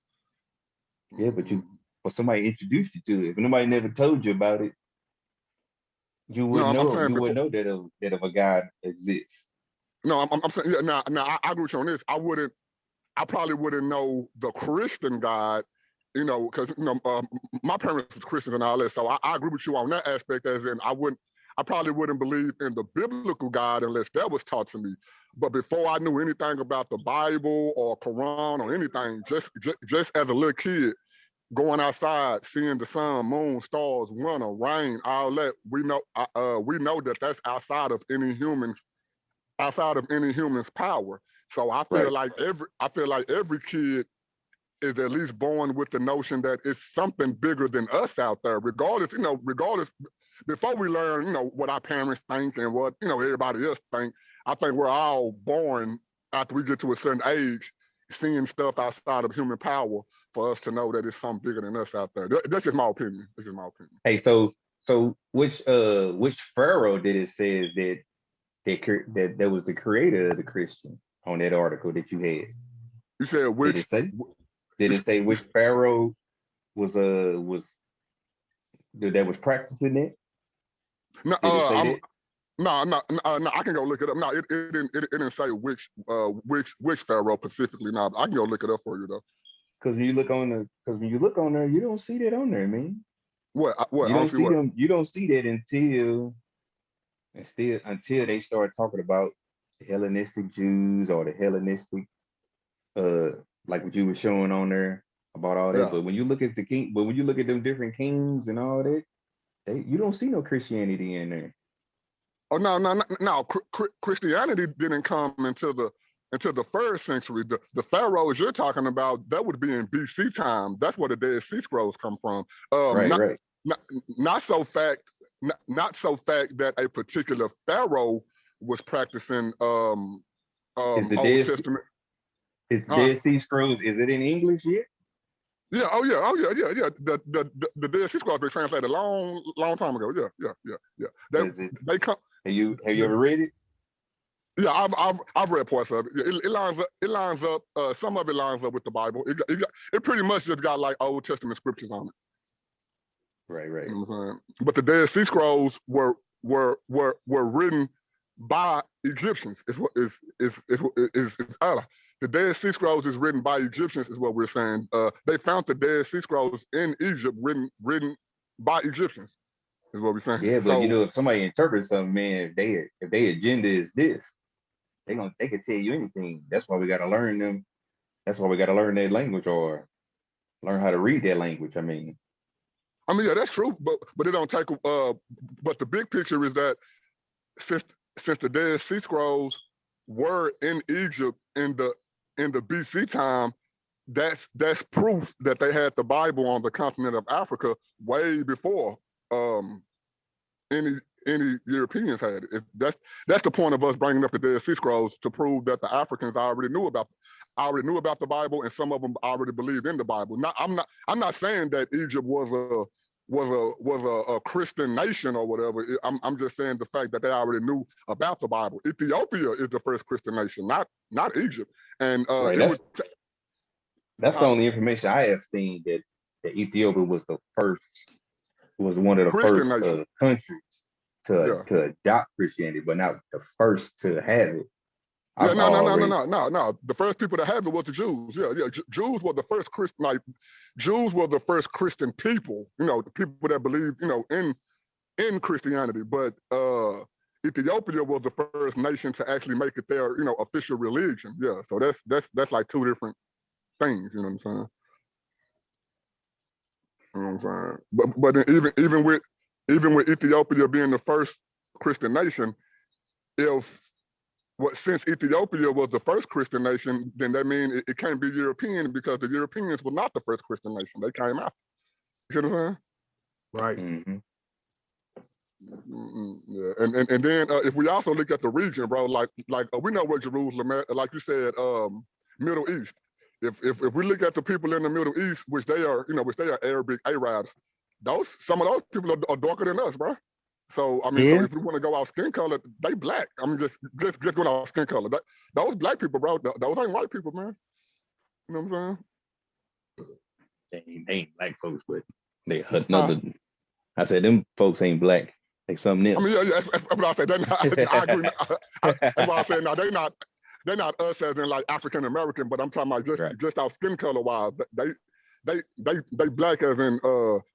Yeah, but somebody introduced you to it. If nobody never told you about it, you wouldn't know that if a God exists. No, I'm saying, yeah, now I agree with you on this. I probably wouldn't know the Christian God, because my parents were Christians and all that. So I agree with you on that aspect, as in I probably wouldn't believe in the biblical God unless that was taught to me. But before I knew anything about the Bible or Quran or anything, just as a little kid, going outside, seeing the sun, moon, stars, winter, rain, all that, we know that that's outside of any human's outside of any human's power. So I feel like every kid is at least born with the notion that it's something bigger than us out there, regardless, before we learn, what our parents think and what, everybody else think. I think we're all born after we get to a certain age, seeing stuff outside of human power for us to know that it's something bigger than us out there. That's just my opinion. Hey, so which pharaoh did it says that was the creator of the Christian on that article that you had? You said which? Did it say which pharaoh was that was practicing it? No, Did it say that? No, I can go look it up. No, it didn't say which pharaoh specifically. No, I can go look it up for you though. Because when you look on there, you don't see that on there, man. What? You don't see them. You don't see that until they start talking about the Hellenistic Jews or the Hellenistic, like what you were showing on there about all that. Yeah. But when you look at when you look at them different kings and all that, you don't see no Christianity in there. Oh no! Christianity didn't come until the first century. The pharaohs you're talking about, that would be in BC time. That's where the Dead Sea Scrolls come from. Right. Not so fact that a particular pharaoh was practicing Old Testament. Is the Dead Sea Scrolls? Is it in English yet? Yeah. Oh yeah. The Dead Sea Scrolls were translated a long time ago. Yeah. They come. Have you ever read it? Yeah, I've read parts of it. Yeah, it lines up. Some of it lines up with the Bible. It pretty much just got like Old Testament scriptures on it. Right. You know what I'm saying? But the Dead Sea Scrolls were written by Egyptians. The Dead Sea Scrolls is written by Egyptians, is what we're saying. They found the Dead Sea Scrolls in Egypt, written by Egyptians, is what we're saying. Yeah, but if somebody interprets something, man, if their agenda is this, they can tell you anything. That's why we got to learn them. That's why we got to learn their language or learn how to read their language. Yeah, that's true, but it don't take. But the big picture is that since the Dead Sea Scrolls were in Egypt in the BC time, that's proof that they had the Bible on the continent of Africa way before any Europeans had it. That's the point of us bringing up the Dead Sea Scrolls, to prove that the Africans already knew about the Bible, and some of them already believed in the Bible. I'm not saying that Egypt was a Christian nation or whatever. I'm just saying the fact that they already knew about the Bible. Ethiopia is the first Christian nation, not Egypt. And right, that's the only information I have seen, that Ethiopia was one of the Christian first countries to adopt Christianity, but not the first to have it. No. The first people to have it was the Jews. Yeah. Jews were the first Christian. Jews were the first Christian people. The people that believed, in Christianity. But Ethiopia was the first nation to actually make it their, official religion. Yeah. So that's like two different things. You know what I'm saying? You know what I'm saying? But then even with Ethiopia being the first Christian nation, since Ethiopia was the first Christian nation, then that means it can't be European, because the Europeans were not the first Christian nation. They came after. You see what I'm saying? Right. Mm-hmm. Yeah. And then if we also look at the region, bro, like we know where Jerusalem at, like you said, Middle East. If we look at the people in the Middle East, which they are Arabic Arabs, some of those people are darker than us, bro. So so if we want to go off skin color, they black. Just going off skin color. Those black people, bro, those ain't white people, man. You know what I'm saying? They ain't black folks, but they another. I said them folks ain't black. They something else. That's what I said. I agree. That's why I said no. They're not us as in like African American, but I'm talking about just off skin color wise. They black as in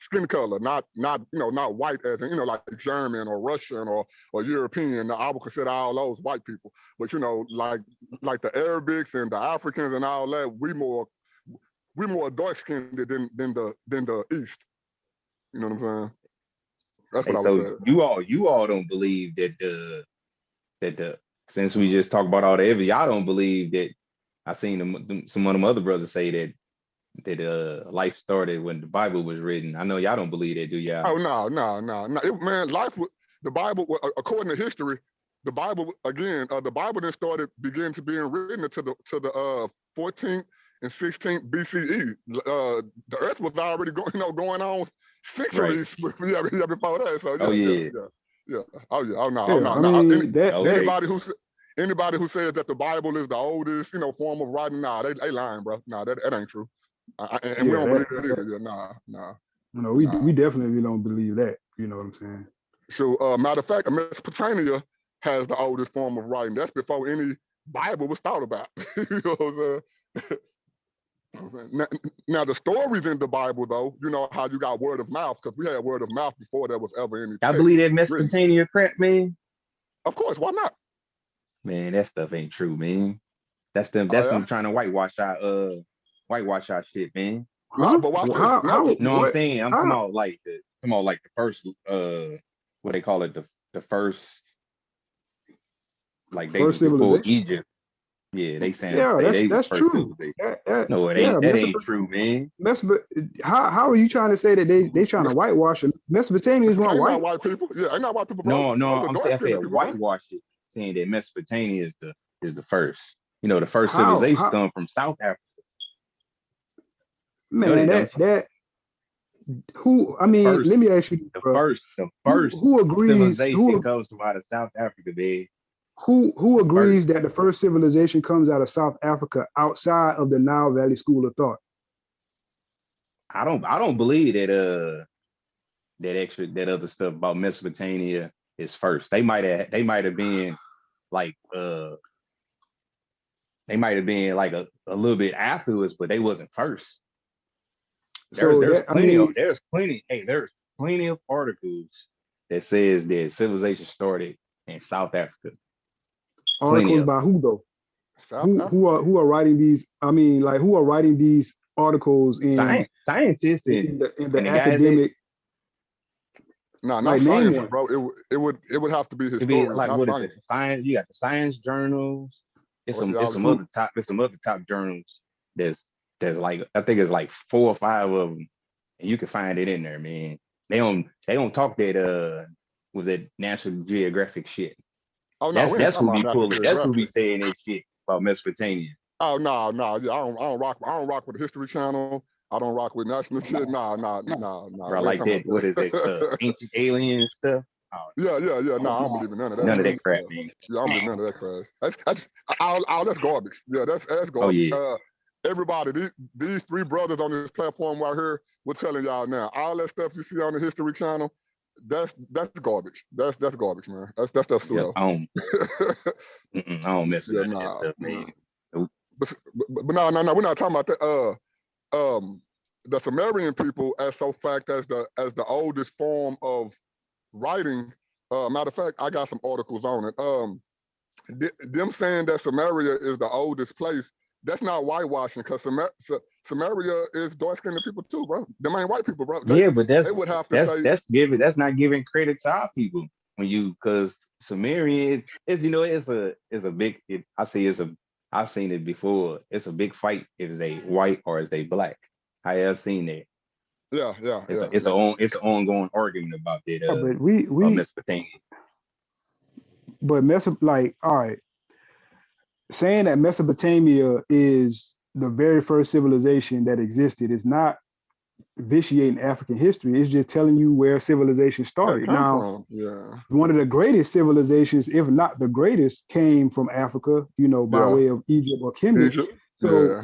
skin color, not white as in like German or Russian or European. I would consider all those white people, but like the Arabics and the Africans and all that, we more dark skinned than the East. You know what I'm saying? That's what I was saying. You all don't believe that the since we just talked about all the evidence, y'all don't believe that. I seen some of them other brothers say that life started when the Bible was written. I know y'all don't believe that, do y'all? Oh no. Man, the Bible, according to history, the Bible again, the Bible then began to being written to the 14th and 16th BCE. The earth was already going on centuries before that. So yeah. Oh yeah. Oh no. Yeah, Oh no. I No. mean, Anybody who says that the Bible is the oldest, form of writing, they lying, bro. Nah, that ain't true. And we don't believe that either. Yeah, nah. No, we definitely don't believe that. You know what I'm saying? So, matter of fact, Mesopotamia has the oldest form of writing. That's before any Bible was thought about. You know what I'm saying? Now, the stories in the Bible, though, you know how you got word of mouth, because we had word of mouth before there was ever any text. I believe that Mesopotamia crap, man. Of course, why not? Man, that stuff ain't true, man. That's them trying to whitewash our shit, man. Huh? No, but watch this. No, I'm saying I'm talking about like the first what they call it, the first, like they was before Egypt. Yeah, they saying that's true. No, it ain't. That ain't true, man. How are you trying to say that they trying to whitewash it? Mesopotamians weren't white. Not white people. Yeah, ain't not white people. No, I'm saying whitewash it, saying that Mesopotamia is the first. The first civilization come from South Africa. Man, that who? I mean, let me ask you, the first who agrees? Civilization comes from out of South Africa, man. Who agrees that the first civilization comes out of South Africa outside of the Nile Valley School of Thought? I don't believe that that other stuff about Mesopotamia is first. They might have been like a little bit afterwards, but they wasn't first. There's plenty of articles that says that civilization started in South Africa. Articles by who though? Who are writing these? I mean, like who are writing these articles in scientists in the academic? No, not science, bro. It would have to be historians. Like what is it? Science. You got the science journals. It's some other top journals. There's like, I think it's like 4 or 5 of them, and you can find it in there, man. They don't talk that was that National Geographic shit. Oh no, that's who be pulling. That's who be saying that shit about Mesopotamia. Oh no, yeah, I don't rock with the History Channel. I don't rock with national shit. Nah. Bro, like that. What is it? Ancient alien stuff. Oh, yeah. No, I don't believe in none of that. None of that crap, man. Yeah, I don't believe none of that crap. That's garbage. Yeah, that's garbage. Oh, yeah. Everybody, these 3 brothers on this platform right here, we're telling y'all now, all that stuff you see on the History Channel, that's garbage. That's garbage, man. That's stuff pseudo. I don't mess with none of that stuff, man. But no, we're not talking about that. The Sumerian people, as the oldest form of writing. Matter of fact, I got some articles on it. Them saying that Samaria is the oldest place, that's not whitewashing, because Samaria is dark-skinned people too, bro. Them ain't white people, bro. But that's not giving credit to our people because Sumerian is a big. I've seen it before. It's a big fight if they white or if they black. I have seen that. Yeah. It's an ongoing argument about that. But we Mesopotamia. But all right, saying that Mesopotamia is the very first civilization that existed is not vitiating African history. It's just telling you where civilization started. Now, one of the greatest civilizations, if not the greatest, came from Africa, by way of Egypt or Kemet. So,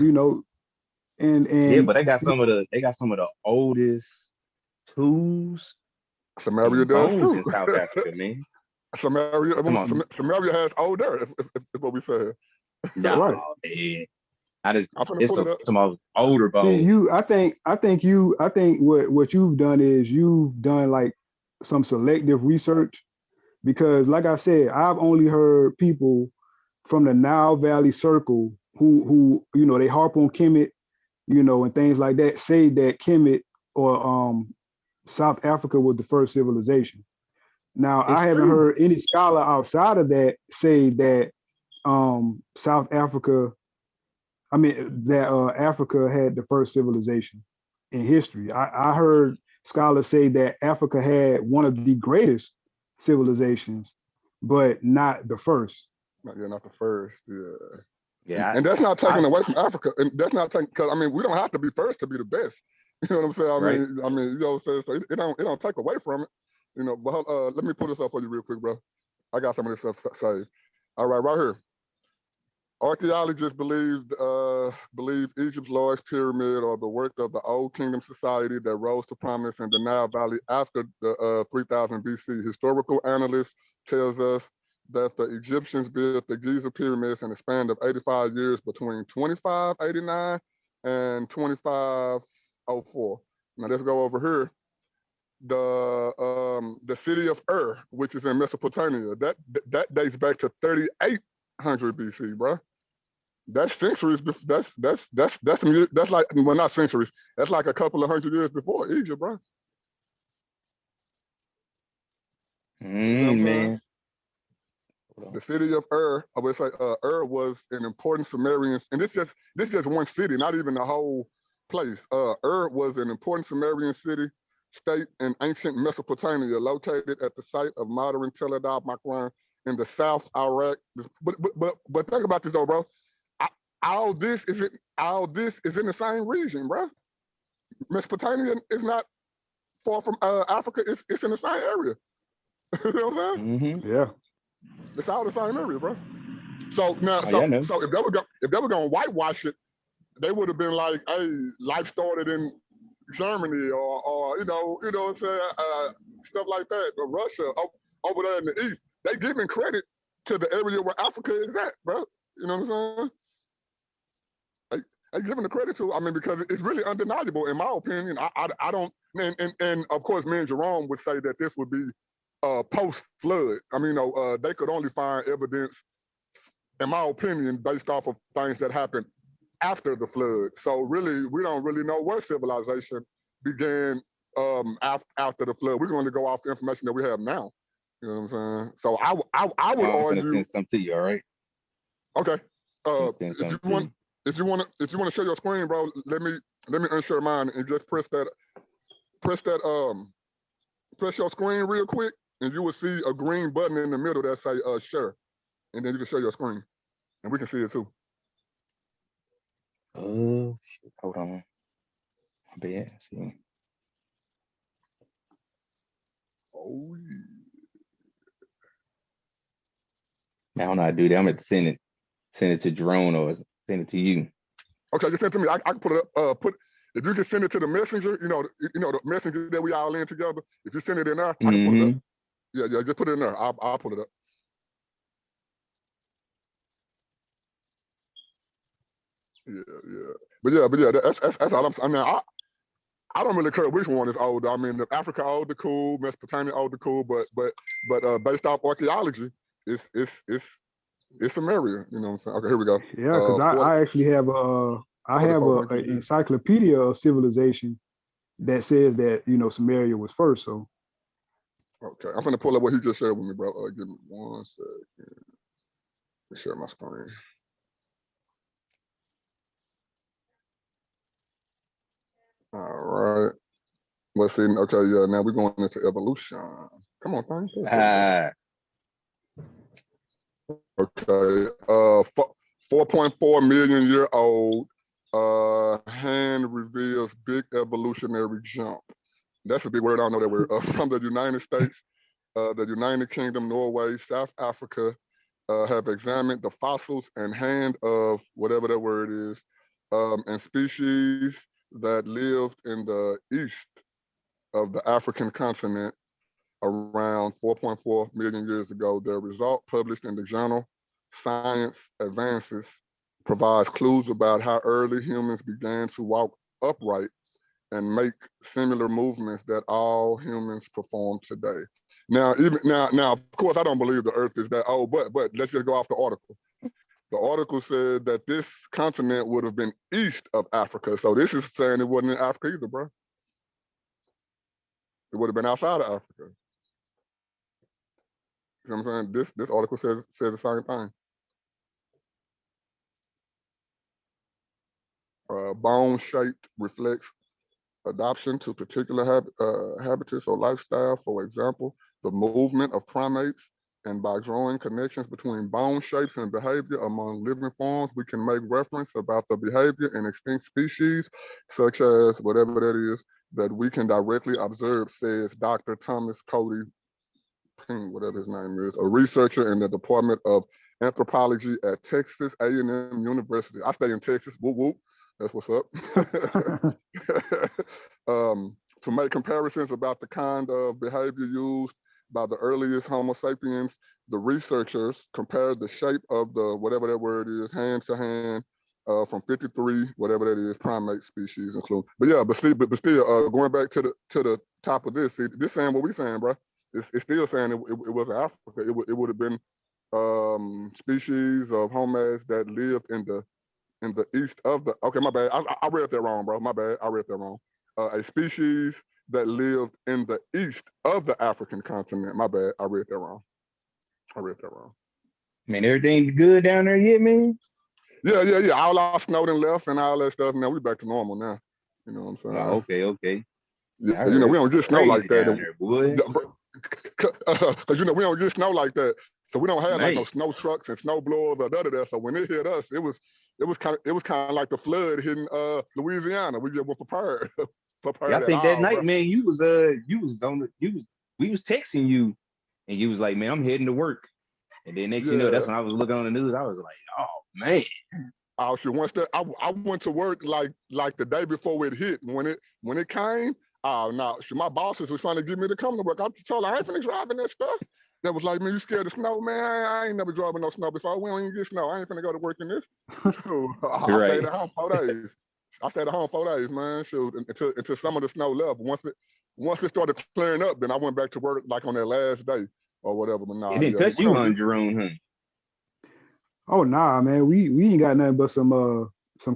and but they got some of the oldest tools. Samaria does too. In South Africa, man. Samaria has older, if what we said. No, right. Man. It's some older bones. See, I think what you've done is you've done like some selective research, because like I said, I've only heard people from the Nile Valley Circle who they harp on Kemet, and things like that, say that Kemet or South Africa was the first civilization. Now, I haven't heard any scholar outside of that say that South Africa, I mean, that Africa had the first civilization in history. I heard scholars say that Africa had one of the greatest civilizations, but not the first. Yeah, not the first. Yeah. Yeah, And that's not taken away from Africa. And that's not taken, because I mean, we don't have to be first to be the best. You know what I'm saying? Right. I mean, you know what I'm saying? So it don't take away from it. You know, but let me pull this up for you real quick, bro. I got some of this stuff saved. All right, right here. Archaeologists believe Egypt's large pyramid or the work of the Old Kingdom society that rose to prominence in the Nile Valley after the 3000 BC. Historical analysts tells us that the Egyptians built the Giza pyramids in a span of 85 years between 2589 and 2504. Now let's go over here. The city of which is in Mesopotamia, that dates back to 3800 BC, bro. That's centuries. That's like, well, not centuries. That's like a couple of hundred years before Egypt, bro. Man. The city of I would say was an important Sumerian, and this just one city, not even the whole place. Was an important Sumerian city state in ancient Mesopotamia, located at the site of modern Tel Aviv in the South Iraq. But think about this though, bro. All this is in the same region, bro. Mesopotamia is not far from Africa. It's in the same area. You know what I'm saying? Yeah. It's all the same area, bro. So now, so if they were gonna whitewash it, they would have been like, "Hey, life started in Germany, or you know what I'm saying, stuff like that, or Russia over there in the east." They giving credit to the area where Africa is at, bro. You know what I'm saying? They giving the credit to, I mean, because it's really undeniable, in my opinion. I don't, and of course, me and Jerome would say that this would be post-flood. I mean, they could only find evidence, in my opinion, based off of things that happened after the flood. So really, we don't really know where civilization began after the flood. We can only go off the information that we have now. You know what I'm saying? So I would argue. I'm gonna send some to you. All right. Okay. If you want to share your screen, bro, let me unshare mine and just press your screen real quick, and you will see a green button in the middle that say share, and then you can share your screen, and we can see it too. Oh shit! Hold on. My bad. See. Oh yeah. I don't know how to do that. I'm gonna send it to Jerome or send it to you. Okay, just send it to me. I can put it up. If you can send it to the messenger, you know the messenger that we all in together. If you send it in there, I can put it up. Yeah, just put it in there. I'll put it up. Yeah. But yeah, that's all I'm saying. I mean, I don't really care which one is older. I mean, if Africa older, cool. Mesopotamia older, cool. But based off archaeology, it's Samaria. You know what I'm saying? Okay, here we go. Yeah, because I actually have an encyclopedia of civilization that says that Samaria was first. So okay, I'm gonna pull up what he just shared with me, bro. Give me 1 second. Let me share my screen. All right. Let's see. Okay, yeah. Now we're going into evolution. Come on, thing. Okay. 4.4 million year old. Hand reveals big evolutionary jump. That's a big word. I don't know that word. From the United States, the United Kingdom, Norway, South Africa have examined the fossils and hand of whatever that word is, and species that lived in the east of the African continent around 4.4 million years ago. The result, published in the journal Science Advances, provides clues about how early humans began to walk upright and make similar movements that all humans perform today. Now, of course, I don't believe the Earth is that old, but let's just go off the article. The article said that this continent would have been east of Africa. So this is saying it wasn't in Africa either, bro. It would have been outside of Africa. You know what I'm saying? This article says the same thing. Bone shaped reflects adoption to particular habitats or lifestyle. For example, the movement of primates, and by drawing connections between bone shapes and behavior among living forms, we can make reference about the behavior in extinct species, such as whatever that is, that we can directly observe, says Dr. Thomas Cody Ping, whatever his name is, a researcher in the Department of Anthropology at Texas A&M University. I stay in Texas, whoop whoop, that's what's up. To make comparisons about the kind of behavior used by the earliest Homo sapiens, the researchers compared the shape of the, whatever that word is, hand to hand, from 53, whatever that is, primate species include. But yeah, but still, going back to the top of this, see, this saying what we saying, bro. It's still saying it wasn't Africa. It would have been species of hominids that lived in the east of the. Okay, my bad. I read that wrong, bro. My bad. I read that wrong. A species that lived in the east of the African continent. My bad. I read that wrong. Man, everything good down there yet, man? Yeah. All our snowed and left and all that stuff. Now we back to normal now. You know what I'm saying? Oh, okay. Yeah, we don't get snow like that. Down there, boy. Because we don't get snow like that, so we don't have like no Man. snow trucks and snow blowers or that. So when it hit us, it was kind of like the flood hitting Louisiana. We just were prepared. Yeah, I think that night, man, we was texting you, and you was like, man, I'm heading to work. And then next you know, that's when I was looking on the news. I was like, oh man. Oh shit! Once that I went to work like the day before it hit. When it came. Oh, no, my bosses was trying to get me to come to work. I told her, I ain't finna driving that stuff. That was like, man, you scared of snow? Man, I ain't never driving no snow before. We don't even get snow. I ain't finna go to work in this. I stayed at home 4 days. I stayed at home 4 days, man. Shoot, until some of the snow left. Once it started clearing up, then I went back to work like on that last day or whatever. But nah, it didn't touch you on Jerome, huh? Oh nah, man. We ain't got nothing but some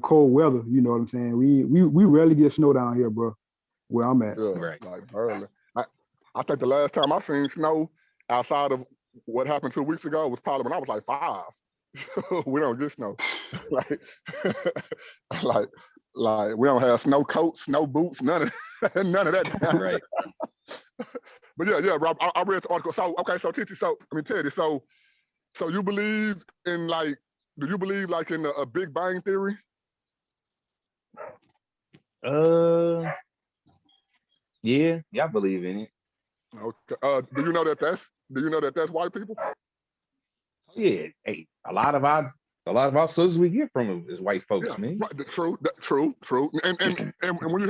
cold weather. You know what I'm saying? We rarely get snow down here, bro. Where I'm at. Yeah, right. Like early. I think the last time I seen snow outside of what happened 2 weeks ago was probably when I was like 5. We don't get snow. like we don't have snow coats, snow boots, none of that. Right. But yeah, Rob, I read the article. So okay, so Teddy, so you believe in do you believe like in a Big Bang theory? Yeah, I believe in it. Okay. Do you know that that's white people? Yeah. Hey, a lot of our sources we get from is white folks, man. Right. True. And when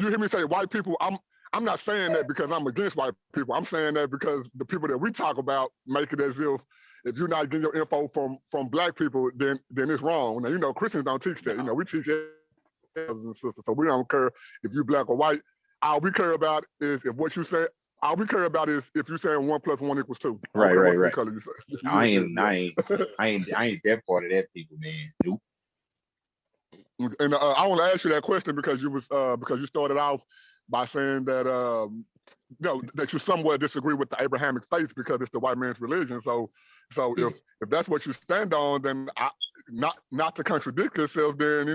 you hear me say white people, I'm not saying that because I'm against white people. I'm saying that because the people that we talk about make it as if you're not getting your info from black people, then it's wrong. Now, you know, Christians don't teach that. You know, we teach brothers and sisters, so we don't care if you black or white. All we care about is if what you say. All we care about is if you're saying 1 + 1 = 2. Right. What color you say. I ain't that part of that people, man. Nope. And I want to ask you that question because you started off by saying that that you somewhat disagree with the Abrahamic faith because it's the white man's religion. So if that's what you stand on, then not to contradict yourself, then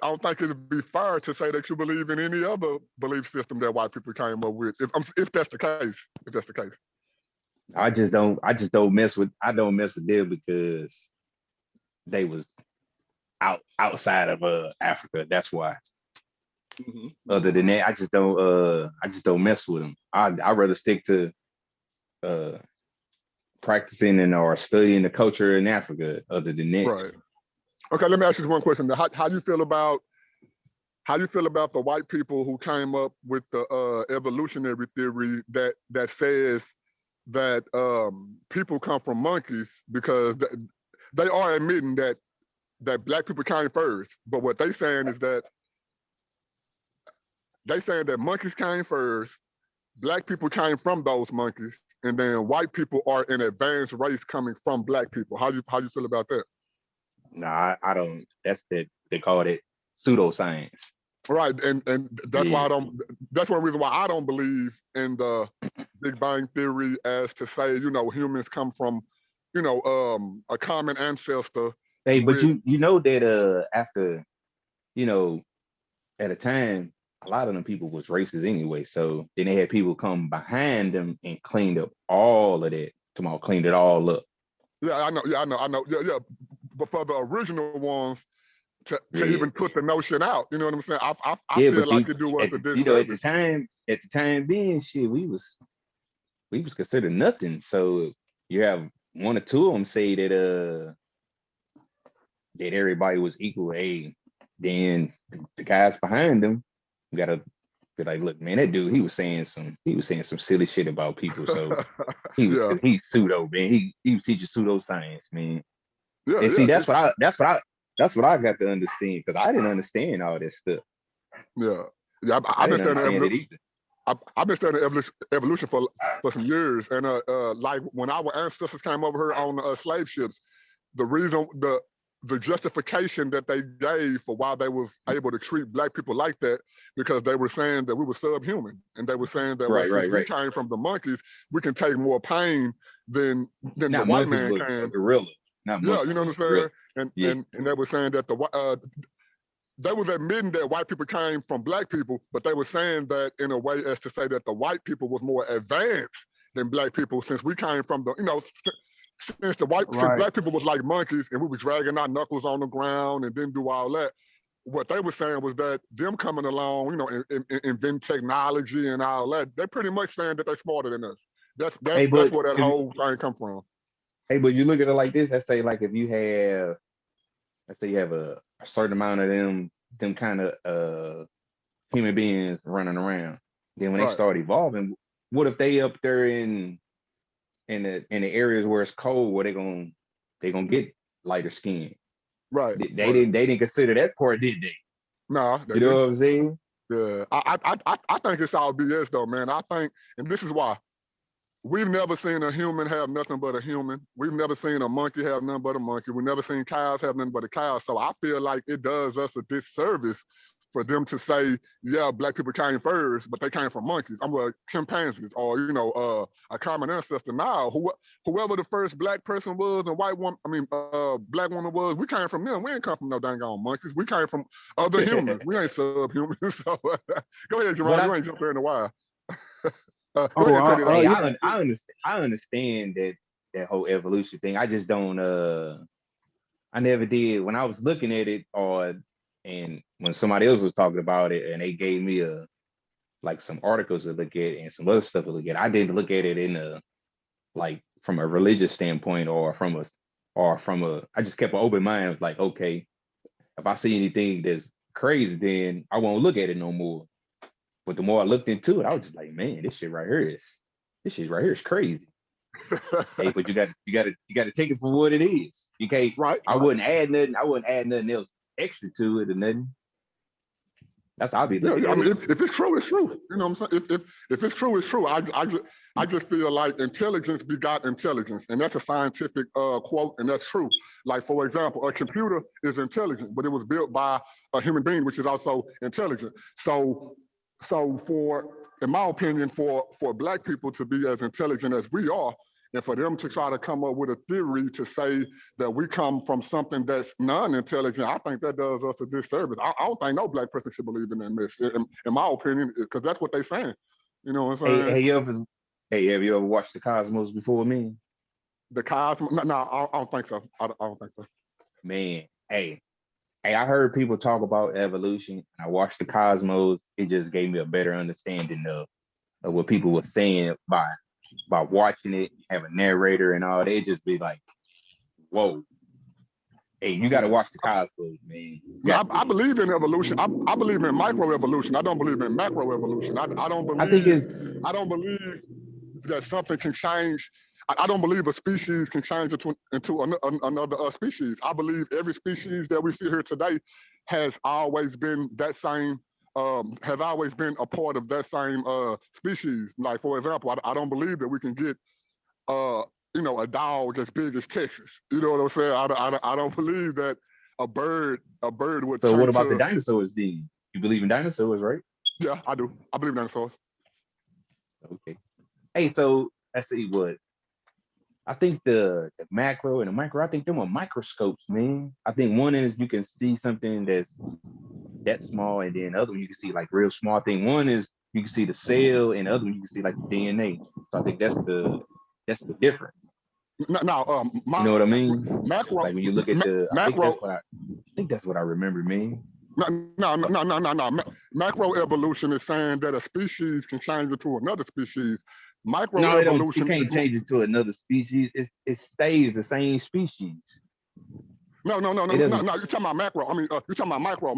I don't think it'd be fair to say that you believe in any other belief system that white people came up with. If that's the case, I don't mess with them because they was outside of Africa. That's why. Mm-hmm. Other than that, I just don't mess with them. I'd rather stick to practicing or studying the culture in Africa. Other than that, right. Okay, let me ask you one question. How do you feel about the white people who came up with the evolutionary theory that says that people come from monkeys because they are admitting that black people came first, but what they saying is that monkeys came first, black people came from those monkeys, and then white people are an advanced race coming from black people. How you feel about that? Nah, I don't. They call it pseudoscience. Right, and that's why that's one reason why I don't believe in the Big Bang theory as to say, humans come from, a common ancestor Hey, but with you know that after, you know, at a time, a lot of them people was racist anyway. So then they had people come behind them and cleaned up all of that. Tomorrow cleaned it all up. yeah, I know. Yeah. But for the original ones to Yeah. even put the notion out, you know what I'm saying? I Yeah, feel but like it do us at a you know, disservice. at the time being, shit, we was considered nothing. So you have one or two of them say that everybody was equal. Hey, then the guys behind them gotta be like, look, man, that dude, he was saying some silly shit about people. So Yeah, he's pseudo, man. He was teaching pseudoscience, man. yeah, And see, yeah, that's what I got to understand, because I didn't understand all this stuff. yeah. Yeah, I I've been didn't studying understand it either. I've been studying evolution for some years, and like when our ancestors came over here on slave ships, the reason the justification that they gave for why they was able to treat black people like that, because they were saying that we were subhuman, and they were saying that, well, Right, since right, we right. came from the monkeys, we can take more pain than the Not white monkeys, man but a can. gorilla. Not Yeah, monkeys, you know but what a I'm gorilla. saying? And Yeah. and they were saying that they was admitting that white people came from black people, but they were saying that in a way as to say that the white people was more advanced than black people, since we came from the, since Right. black people was like monkeys and we were dragging our knuckles on the ground and didn't do all that. What they were saying was that them coming along, inventing technology and all that, they're pretty much saying that they're smarter than us. Hey, That's but where that if whole thing come from. you look at it like this, let's say like if you have, let's say you have a certain amount of them kind of human beings running around. Then when they Right, start evolving, what if they up there in the areas where it's cold, where they gonna get lighter skin? right, right. They didn't consider that part, did they? Nah, they You know didn't. what I'm saying? Yeah, I think it's all BS though, man. I think, and this is why we've never seen a human have nothing but a human. We've never seen a monkey have nothing but a monkey. We've never seen cows have nothing but a cow. So I feel like it does us a disservice for them to say, yeah, black people came first, but they came from monkeys. I'm like chimpanzees, or a common ancestor. Now, whoever the first black person was, and white woman, black woman was, we came from them. We ain't come from no dang on monkeys. We came from other humans. We ain't subhumans. So go ahead, But Jerron. You ain't jumped there in a while. Go Oh, ahead, Teddy. Though. hey, yeah. I understand that whole evolution thing. I just don't I never did when I was looking at it, and when somebody else was talking about it and they gave me like some articles to look at and some other stuff to look at. I didn't look at it in a like from a religious standpoint or from a I just kept an open mind. I was like, okay, if I see anything that's crazy, then I won't look at it no more. But the more I looked into it, I was just like, man, this shit right here is crazy. Hey, but you got to take it for what it is. You can't. Right, I right. wouldn't add nothing. I wouldn't add nothing else extra to it or nothing. That's how I be Yeah, looking yeah. I at mean, it. if it's true, it's true. You know what I'm saying? If it's true, it's true. I just feel like intelligence begot intelligence, and that's a scientific quote, and that's true. Like, for example, a computer is intelligent, but it was built by a human being, which is also intelligent. So for, in my opinion, for black people to be as intelligent as we are, and for them to try to come up with a theory to say that we come from something that's non-intelligent, I think that does us a disservice. I don't think no black person should believe in that mess, in my opinion, because that's what they're saying. You know what I'm Hey, saying? have you ever watched the Cosmos before, man? The cosmos? No, I don't think so. I don't think so. Man, hey, I heard people talk about evolution. I watched the Cosmos. It just gave me a better understanding of what people were saying by watching it, have a narrator and all that. It just be like, whoa. Hey, you got to watch the Cosmos, man. You No, got to. I believe in evolution. I believe in microevolution. I don't believe in macroevolution. I think it's I don't believe that something can change. I don't believe a species can change into another species. I believe every species that we see here today has always been that same. Has always been a part of that same species. Like, for example, I don't believe that we can get uh, a dog as big as Texas. You know what I'm saying? I don't believe that a bird would so. turn What about the to. dinosaurs? Then you believe in dinosaurs, right? Yeah, I do. I believe in dinosaurs. Okay. Hey, so let's see what I think the macro and the micro, I think them are microscopes, man. I think one is you can see something that's that small, and then the other one you can see like real small. I think one is you can see the cell, and the other one you can see like the DNA. So I think that's the difference. Now, You know what I mean? macro, Like when you look at the, macro, I think that's what I remember, man. no. Macro evolution is saying that a species can change into another species. Micro No, it evolution can't is change it to another species. It stays the same species. no. It doesn't. You're talking about macro. I mean, you're talking about micro.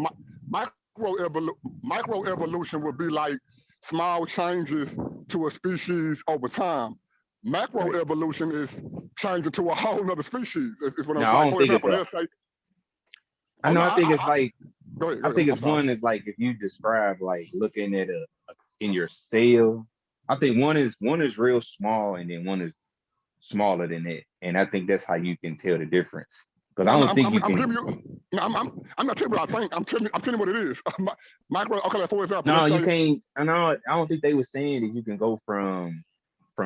Micro evolution would be like small changes to a species over time. Macro Right. evolution is changing to a whole other species. Is what I'm No, I like. don't For think it's example, a. let's say. I know. I think it's like. Go ahead. I think I'm it's sorry. one is like if you describe like looking at a in your cell. I think one is real small, and then one is smaller than that, and I think that's how you can tell the difference. Because I don't think you I'm can. giving you. I'm not telling you what I think. I'm telling you what it is. Micro. Okay, like for example, No, let's you say. can't. I know. I don't think they were saying that you can go from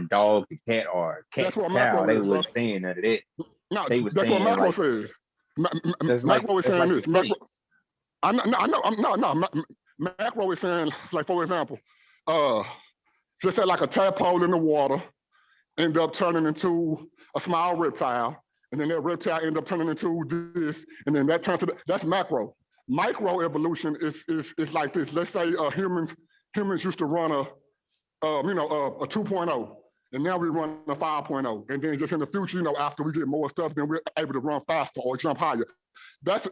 dog to cat or cat That's to what cow. macro They is, bro. weren't saying none of that. No, They were that's what saying macro like says. Macro is that's saying like the this. Macro. traits. I know. Macro is saying, like for example, uh, just say like a tadpole in the water end up turning into a small reptile, and then that reptile end up turning into this, and then that turns to that's macro. Micro evolution is like this. Let's say humans used to run a 2.0. And now we run a 5.0. And then just in the future, after we get more stuff, then we're able to run faster or jump higher. That's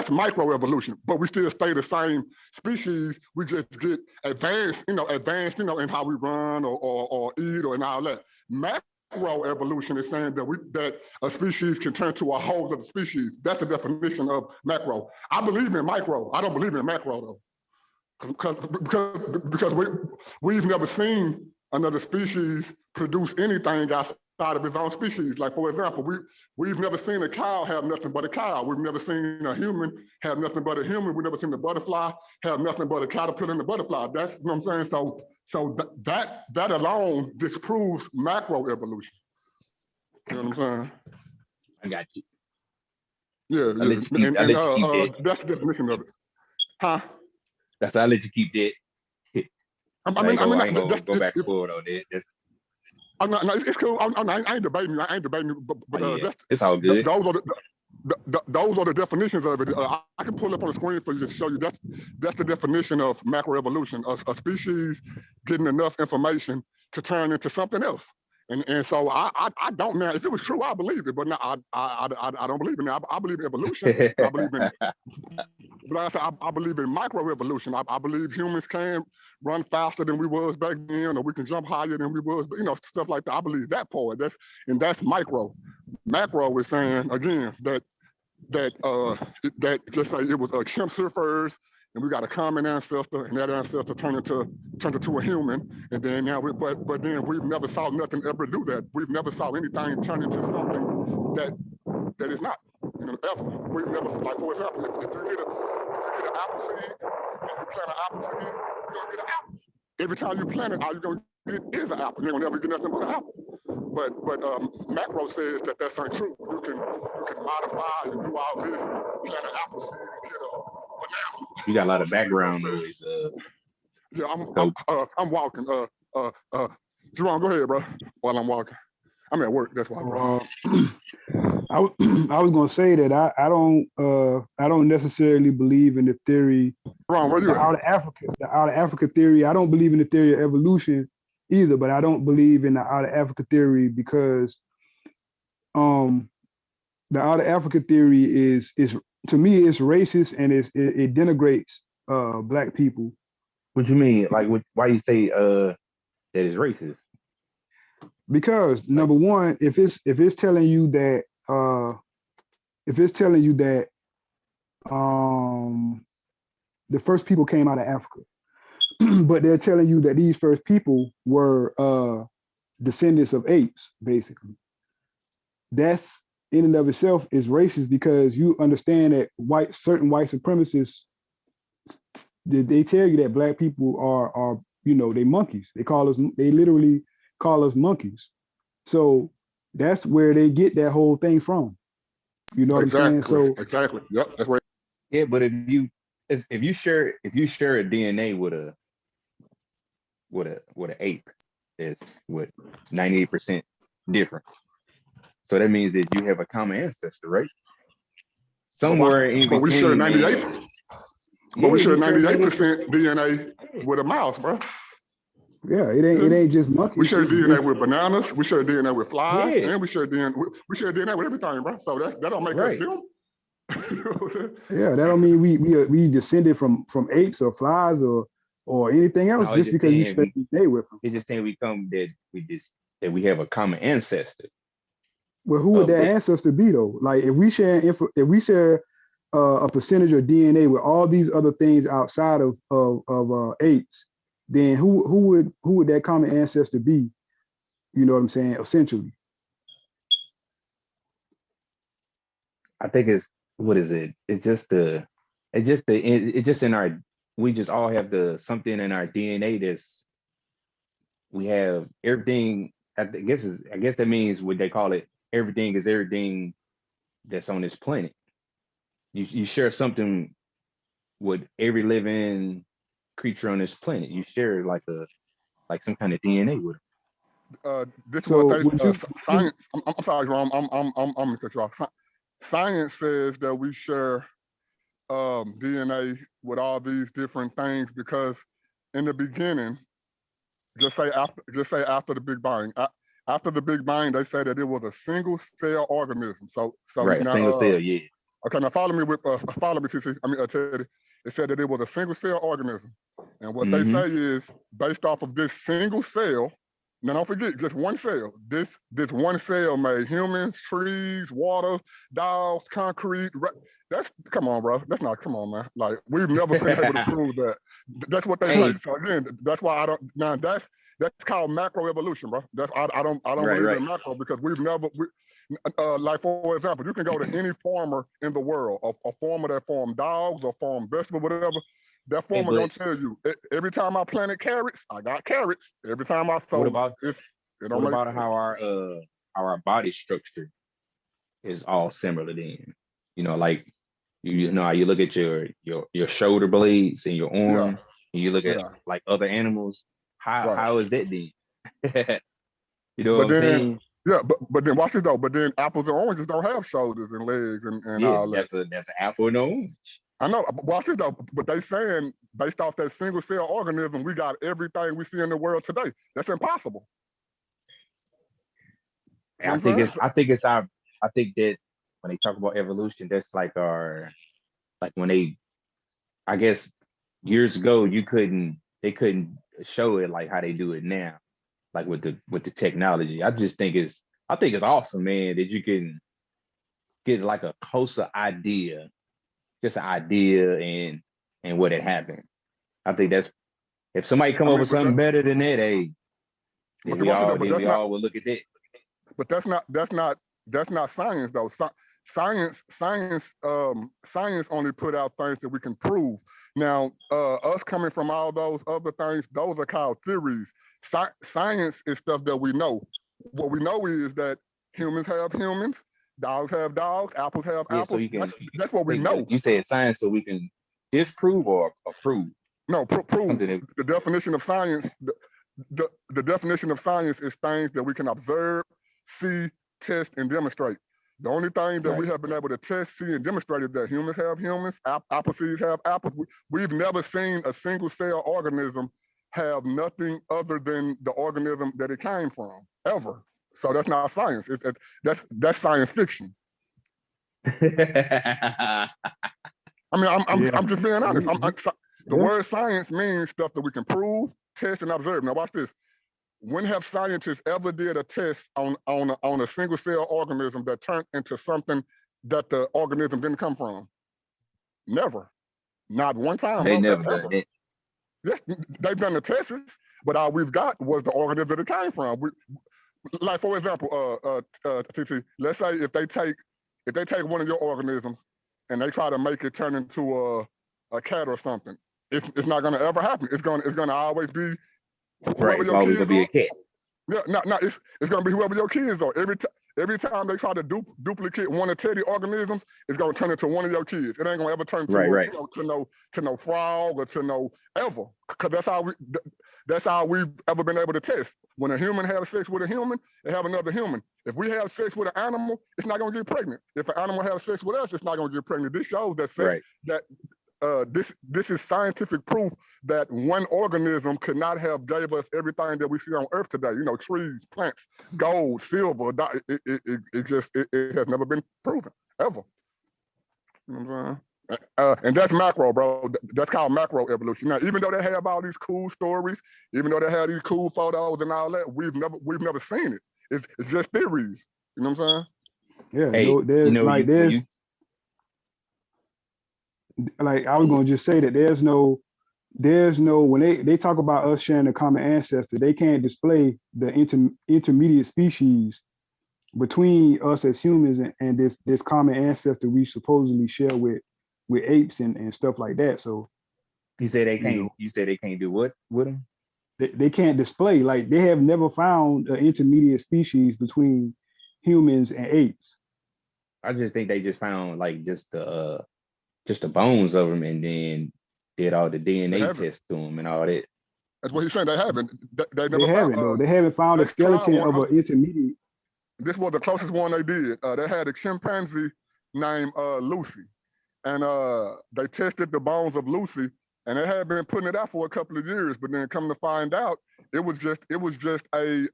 micro evolution, but we still stay the same species. We just get advanced, in how we run or eat or and all that. Macro evolution is saying that a species can turn to a whole other species. That's the definition of macro. I believe in micro. I don't believe in macro though. Because we've never seen another species produce anything outside of its own species. Like for example, we've never seen a cow have nothing but a cow. We've never seen a human have nothing but a human. We've never seen a butterfly have nothing but a caterpillar and a butterfly. That's what I'm saying. So that alone disproves macro evolution. You know what I'm saying? I got you. Yeah, I'll let you keep that. That's the definition of it. Huh? I'll let you keep that. I ain't gonna go back and forward on that. It's cool. I ain't debating you. But yeah. It's all good. Those are the definitions of it. I can pull up on the screen for you to show you. That's the definition of macroevolution. A species getting enough information to turn into something else. And so I don't now. If it was true, I believe it. But now I don't believe in it. I believe in evolution. I believe in. But I believe in microevolution. I believe humans can run faster than we was back then, or we can jump higher than we was. Stuff like that. I believe that part. That's micro. Macro is saying again that just say it was a chimps first, and we got a common ancestor, and that ancestor turned into a human, and then now but then we've never saw nothing ever do that. We've never saw anything turn into something that is not, ever. We've never, like for example, if you get an apple seed and you plant an apple seed, you're gonna get an apple. Every time you plant it, all you're gonna get is an apple. You're gonna never get nothing but an apple. But macro says that that's untrue. You can modify and do all this, plant an apple seed and get a banana. You got a lot of background noise. Yeah, I'm walking. Jerome, go ahead, bro. While I'm walking, I'm at work. That's why, bro. I was gonna say that I don't necessarily believe in the theory. Jerome, where you out of Africa theory. I don't believe in the theory of evolution either, but I don't believe in the out of Africa theory because the out of Africa theory is to me it's racist and it denigrates black people. What you mean? Like, why you say that is racist? Because number one, if it's telling you that the first people came out of Africa, but they're telling you that these first people were descendants of apes, basically. That's in and of itself is racist because you understand that certain white supremacists, they tell you that black people are they monkeys. They literally call us monkeys. So That's where they get that whole thing from. You know what I'm saying? So Exactly. Yep. That's right. Yeah, but if you share a DNA with an ape, it's what 98% difference. So that means that you have a common ancestor, right? Somewhere in But we share between, 98. man. But we Yeah, share you share 98% DNA with a mouse, bro. yeah, it ain't just We monkeys. share It's DNA with bananas. We share DNA with flies, Yeah, and we share DNA. We share DNA with everything, bro. So that don't make us right. them. You know what I'm saying? yeah, that don't mean we descended from apes or flies or anything else No, it's just just because you saying share DNA with them. it's just saying that we have a common ancestor Well, who would of that that. ancestor be though? Like if we share a percentage of DNA with all these other things outside of apes, then who would that common ancestor be? You know what I'm saying? Essentially. I think it's what is it? It's just in our we just all have something in our DNA that's we have everything. I guess that means what they call it. Everything is everything that's on this planet. You share something with every living creature on this planet. You share like some kind of DNA with This is what So they would you science. I'm sorry, Jerome. I'm gonna cut you off. Science says that we share DNA with all these different things because in the beginning, just say after the Big Bang. After the Big Bang, they say that it was a single cell organism. So right? A now, single cell, yeah. okay, now follow me, TC. Teddy. It said that it was a single cell organism, and what they Mm-hmm. say is based off of this single cell. Now don't forget, just one cell. This one cell made humans, trees, water, dogs, concrete. That's come on, bro. That's not come on, man. Like we've never been able to prove that. That's what they say. Hey, So again, that's why I don't. Now that's called macroevolution, bro. That's I don't right, believe right. in macro because we've never. Like for example, you can go to any farmer in the world, a farmer that farm dogs or farm vegetables, whatever. That Hey, farmer gonna but tell you every time I planted carrots, I got carrots. Every time I what sowed, about it what don't make about sense. how our body structure is all similar then? You know, like you know how you look at your shoulder blades and your Yeah, arm, and you look at yeah, like other animals. right. How is that then? You know what But I'm then, saying? yeah, but then watch this though. But then apples and oranges don't have shoulders and legs and Yeah, all that. that's an apple and an orange. I know. But watch this though. But they saying based off that single cell organism, we got everything we see in the world today. That's impossible. You know what I'm saying? I think that when they talk about evolution, that's like like when I guess years ago they couldn't show it like how they do it now, like with the technology. I think it's awesome, man, that you can get like a closer idea, just an idea and what had happened. I think that's if somebody come I up mean, with something better than that, hey, but see, watch it though. But then that's we not. all would look at that. But that's not science though. Science only put out things that we can prove. Now, us coming from all those other things, those are called theories. Science is stuff that we know. What we know is that humans have humans, dogs have dogs, apples have Yeah, so apples. That's what we know. you said science so we can disprove or approve No, prove something that the definition of science. The definition of science is things that we can observe, see, test, and demonstrate. The only thing that we right. have been able to test, see, and demonstrate is that humans have humans, apple seeds have apples. We've never seen a single cell organism have nothing other than the organism that it came from, ever. So that's not science. That's science fiction. I mean, Yeah. I'm just being honest. The Yeah. word science means stuff that we can prove, test, and observe. Now watch this. When have scientists ever did a test on a single cell organism that turned into something that the organism didn't come from? Never. Not one time, They bro. never done Ever. that. Yes, they've done the tests, but all we've got was the organism that it came from. Like for example, TT, let's say if they take one of your organisms and they try to make it turn into a cat or something, it's not gonna ever happen. It's gonna always be Right. whoever It's your always gonna kids be a are. cat. Yeah, no, it's gonna be whoever your kids are. Every time they try to duplicate one of Teddy organisms, it's gonna turn into one of your kids. It ain't gonna ever turn to Right. to no frog or to no ever. Cause that's how we've ever been able to test. When a human has sex with a human, they have another human. If we have sex with an animal, it's not gonna get pregnant. If an animal has sex with us, it's not gonna get pregnant. This shows that Right. this is scientific proof that one organism could not have gave us everything that we see on Earth today. You know, trees, plants, gold, silver. It has never been proven ever. You know what I'm saying? And that's macro, bro. That's called macro evolution. Now, even though they have all these cool stories, even though they have these cool photos and all that, we've never seen it. It's just theories. You know what I'm saying? Yeah, Hey, there's like I was gonna just say that there's no when they talk about us sharing a common ancestor, they can't display the intermediate species between us as humans and this common ancestor we supposedly share with apes and stuff like that. So you say they can't. You say they can't do what with them? They can't display, like they have never found an intermediate species between humans and apes. I just think they just found like just the bones of them, and then did all the DNA tests to them and all that. That's what he's saying. They haven't. They haven't found a skeleton of an intermediate. This was the closest one they did. They had a chimpanzee named Lucy, and they tested the bones of Lucy, and they had been putting it out for a couple of years. But then, come to find out, it was just a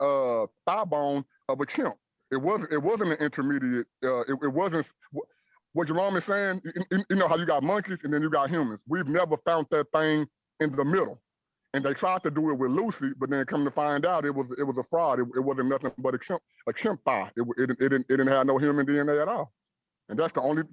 thigh bone of a chimp. It wasn't an intermediate. It wasn't. What Jerome is saying, you know how you got monkeys and then you got humans. We've never found that thing in the middle. And they tried to do it with Lucy, but then come to find out, it was a fraud. It wasn't nothing but a chimp thigh. It didn't have no human DNA at all. And that's the only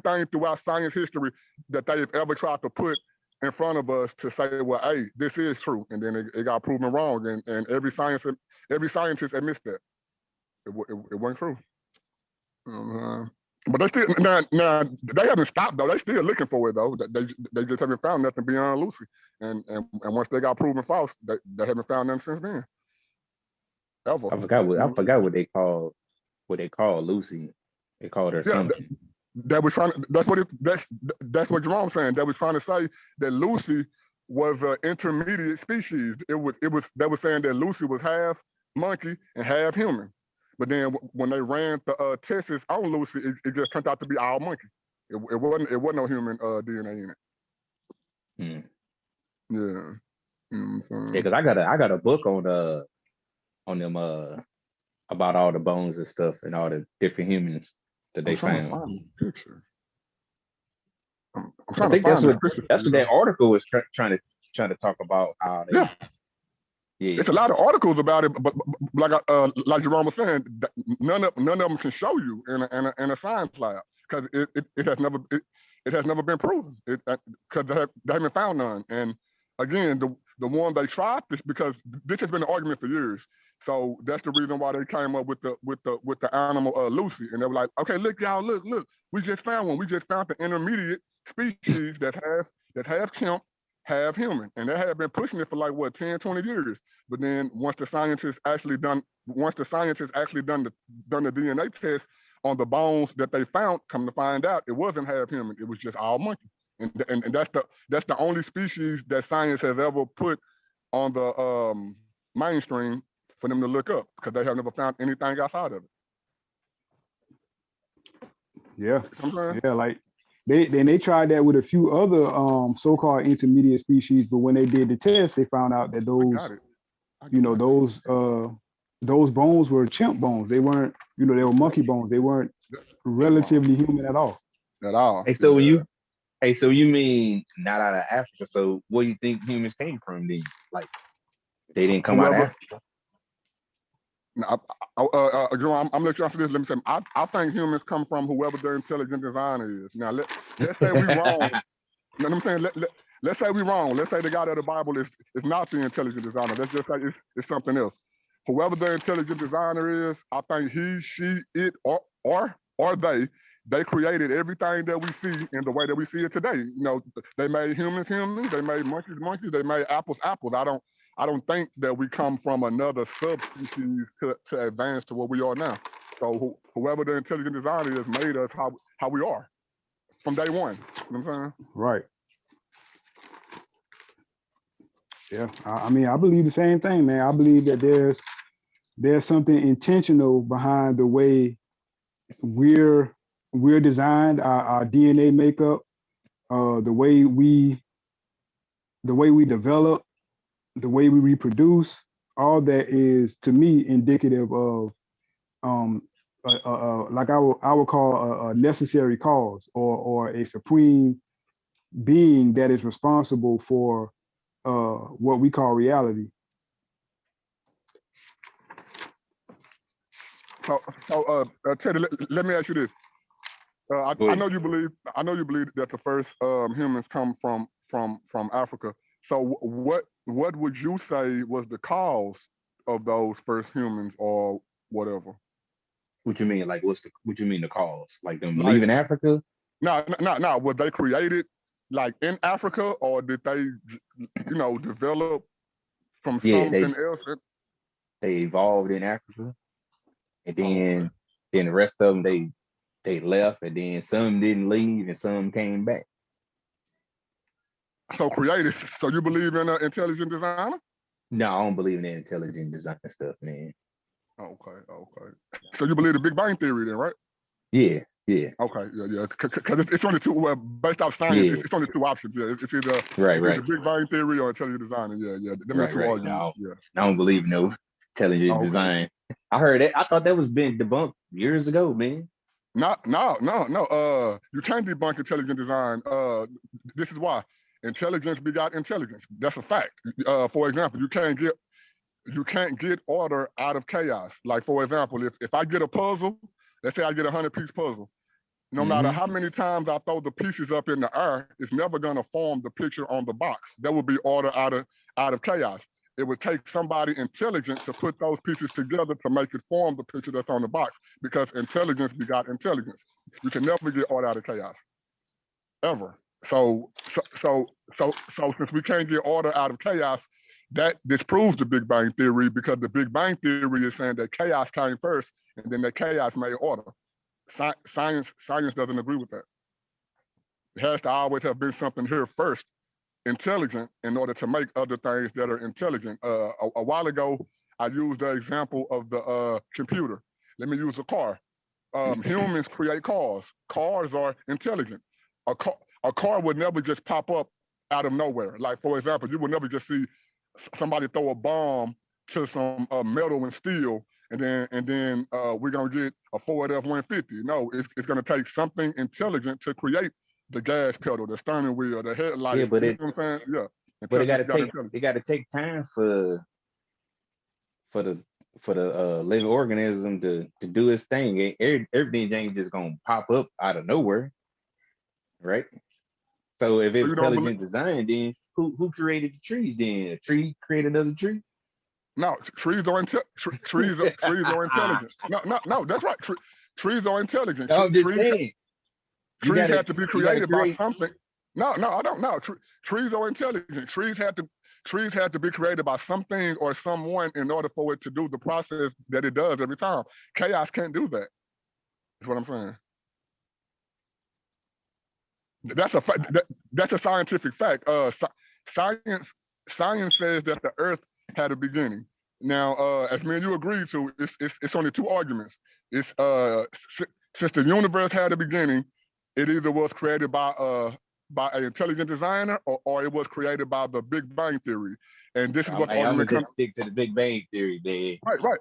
thing throughout science history that they've ever tried to put in front of us to say, well, hey, this is true. And then it got proven wrong. And every scientist admits that it wasn't true. But they still now they haven't stopped though. They still looking for it though. They just haven't found nothing beyond Lucy. And once they got proven false, they haven't found nothing since then. Ever. I forgot what they call Lucy. They called her something. That's what Jerome's saying. They was trying to say that Lucy was an intermediate species. They were saying that Lucy was half monkey and half human. But then when they ran the tests on Lucy, it just turned out to be all monkey. It wasn't no human DNA in it. Yeah. Because I got a book on them about all the bones and stuff and all the different humans that they found. I think that's what that article was trying to talk about. How they, yeah. It's a lot of articles about it, but like Jerome was saying, none of them can show you in a science lab because it has never been proven. Because they haven't found none. And again, the one they tried this because this has been an argument for years. So that's the reason why they came up with the animal Lucy, and they were like, okay, look, y'all, look, we just found one. We just found the intermediate species that's half chimp, half human, and they had been pushing it for like 10, 20 years. But then once the scientists actually done the DNA test on the bones that they found, come to find out it wasn't half human, it was just all monkey. And that's the only species that science has ever put on the mainstream for them to look up because they have never found anything outside of it. Yeah, like they tried that with a few other so-called intermediate species, but when they did the test, they found out that those bones were chimp bones. They weren't, they were monkey bones. They weren't relatively human at all. Hey, so you mean not out of Africa? So where do you think humans came from then? Like they didn't come out of Africa? I'm gonna let you answer this. Let me say, I think humans come from whoever their intelligent designer is. Now let's say we wrong. You know what I'm saying? Let's say we wrong. Let's say the God of the Bible is not the intelligent designer. Let's just say it's something else. Whoever their intelligent designer is, I think he, she, it, or they created everything that we see in the way that we see it today. They made humans, they made monkeys, they made apples. I don't think that we come from another subspecies to advance to what we are now. So whoever the intelligent designer is made us how we are from day one. You know what I'm saying? Right. Yeah. I mean, I believe the same thing, man. I believe that there's something intentional behind the way we're designed, our DNA makeup, the way we develop, the way we reproduce. All that is, to me, indicative of like I would call a necessary cause, or a supreme being that is responsible for what we call reality. So Teddy, let me ask you this. I know you believe that the first humans come from Africa. So what would you say was the cause of those first humans or whatever? What you mean? Like, what you mean the cause? Like them Like, leaving Africa? No. Were they created like in Africa, or did they, develop from something else? They evolved in Africa, and Okay. then the rest of them they left, and then some didn't leave, and some came back. So created. So you believe in an intelligent designer? No, I don't believe in that intelligent design stuff, man. Okay. So you believe the Big Bang Theory then, right? Yeah. Okay, yeah. Because it's only two. Well, based off science, it's only two options. Yeah, it's either right. Big Bang Theory or intelligent designer. Yeah. Them are two arguments. No, Yeah. I don't believe no intelligent design. I heard that. I thought that was been debunked years ago, man. No. You can't debunk intelligent design. This is why intelligence begot intelligence. That's a fact. For example, you can't get order out of chaos. Like, for example, if I get a puzzle, let's say I get a 100-piece puzzle, no matter how many times I throw the pieces up in the air, it's never gonna form the picture on the box. That would be order out of chaos. It would take somebody intelligent to put those pieces together to make it form the picture that's on the box, because intelligence begot intelligence. You can never get order out of chaos, ever. So since we can't get order out of chaos, that disproves the Big Bang Theory, because the Big Bang Theory is saying that chaos came first and then that chaos made order. Science doesn't agree with that. It has to always have been something here first, intelligent, in order to make other things that are intelligent. A while ago, I used the example of the computer. Let me use a car. Humans create cars. Cars are intelligent. A car would never just pop up out of nowhere. Like, for example, you would never just see somebody throw a bomb to some metal and steel, and then we're gonna get a Ford F-150. No, it's gonna take something intelligent to create the gas pedal, the steering wheel, the headlights. Yeah, but you know what I'm saying? Yeah. But it got to take time for the living organism to do its thing. Everything ain't just gonna pop up out of nowhere, right? So if it's intelligent design, then who created the trees? Then a tree created another tree? No, trees are intelligent. No, that's right. Trees are intelligent. No, I'm just saying. Trees have to be created by something. No, I don't know. Trees are intelligent. Trees have to be created by something or someone in order for it to do the process that it does every time. Chaos can't do that. That's what I'm saying. That's a scientific fact. Science says that the Earth had a beginning. Now, as me and you agreed to, it's only two arguments. It's since the universe had a beginning, it either was created by an intelligent designer, or it was created by the Big Bang Theory. And this is what I'm gonna just stick to the Big Bang Theory, man. Right.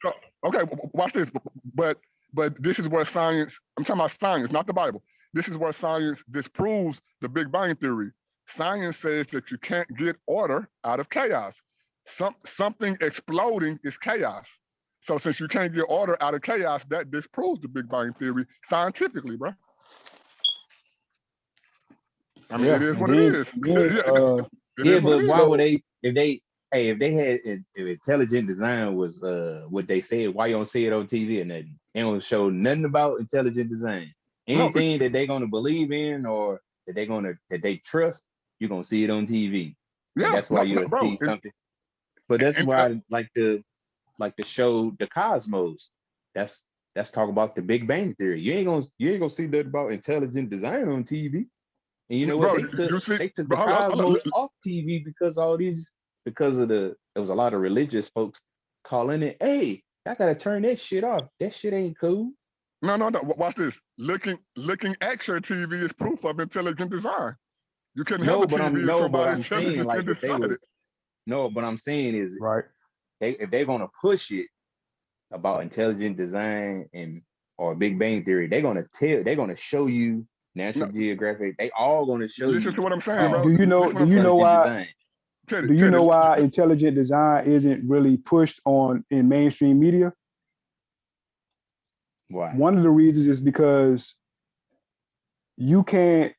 So, okay, watch this. But this is where science, I'm talking about science, not the Bible. This is where science disproves the Big Bang Theory. Science says that you can't get order out of chaos. Something exploding is chaos. So since you can't get order out of chaos, that disproves the Big Bang Theory scientifically, bro. I mean, it is what it is. But why would they, if intelligent design was what they said, why you don't see it on TV or nothing? They don't show nothing about intelligent design. Anything that they're gonna believe in or that they trust, you're gonna see it on TV. and Yeah, that's why no, you'll bro. see something. But that's And, why like the show The Cosmos. That's talk about the Big Bang Theory. You ain't gonna see that about intelligent design on TV. And you know what? bro, you see, They took bro, The hold on, Cosmos off TV because there was a lot of religious folks calling it, hey, I gotta turn that shit off. That shit ain't cool. no, watch this. Looking at your TV is proof of intelligent design. You couldn't have a TV if But somebody I'm saying intelligent like if they decided. was no, but I'm saying is Right. if they're gonna push it about intelligent design and or Big Bang Theory, they're gonna show you No, National Geographic. They all gonna show listen you to what I'm saying, Do, bro. do about you know? Listen what Do I'm you know saying. intelligent why? design. Do you know Teddy, why intelligent design isn't really pushed on in mainstream media? Why? One of the reasons is because you can't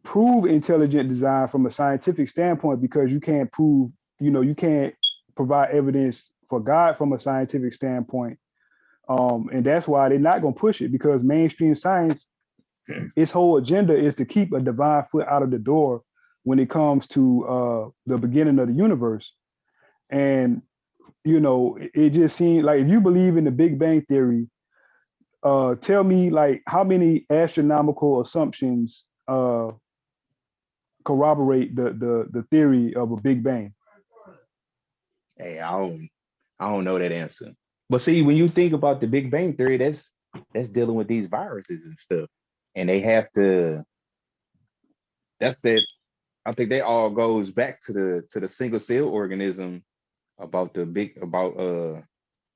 prove intelligent design from a scientific standpoint because you can't prove, you can't provide evidence for God from a scientific standpoint. And that's why they're not going to push it, because mainstream science, its whole agenda is to keep a divine foot out of the door when it comes to the beginning of the universe. And, it just seems like if you believe in the Big Bang Theory, tell me like how many astronomical assumptions corroborate the theory of a Big Bang. Hey, I don't know that answer. But see, when you think about the Big Bang Theory, that's dealing with these viruses and stuff. And they have to that's that I think that all goes back to the single cell organism about about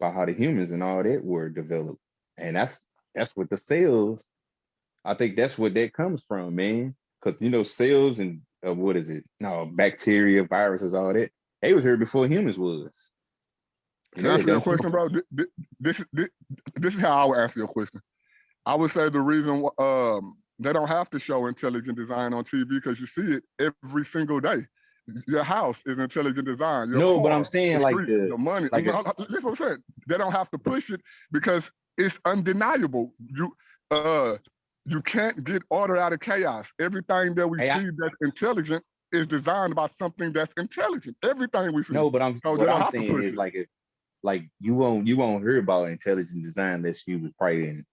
how the humans and all that were developed. And that's what the cells, I think that's what that comes from, man. Because cells and what is it? No, bacteria, viruses, all that. They was here before humans was. You can I know that, answer your don't you? question, bro? This is how I would answer your question. I would say the reason they don't have to show intelligent design on TV because you see it every single day. Your house is intelligent design. Your No, but I'm car, saying the like streets, the money. like a, That's what I'm saying. They don't have to push it because it's undeniable. You can't get order out of chaos. Everything that we hey, see that's intelligent is designed by something that's intelligent. Everything we see. no, but So they what don't I'm have to saying push is it. like you won't hear about intelligent design unless you was probably in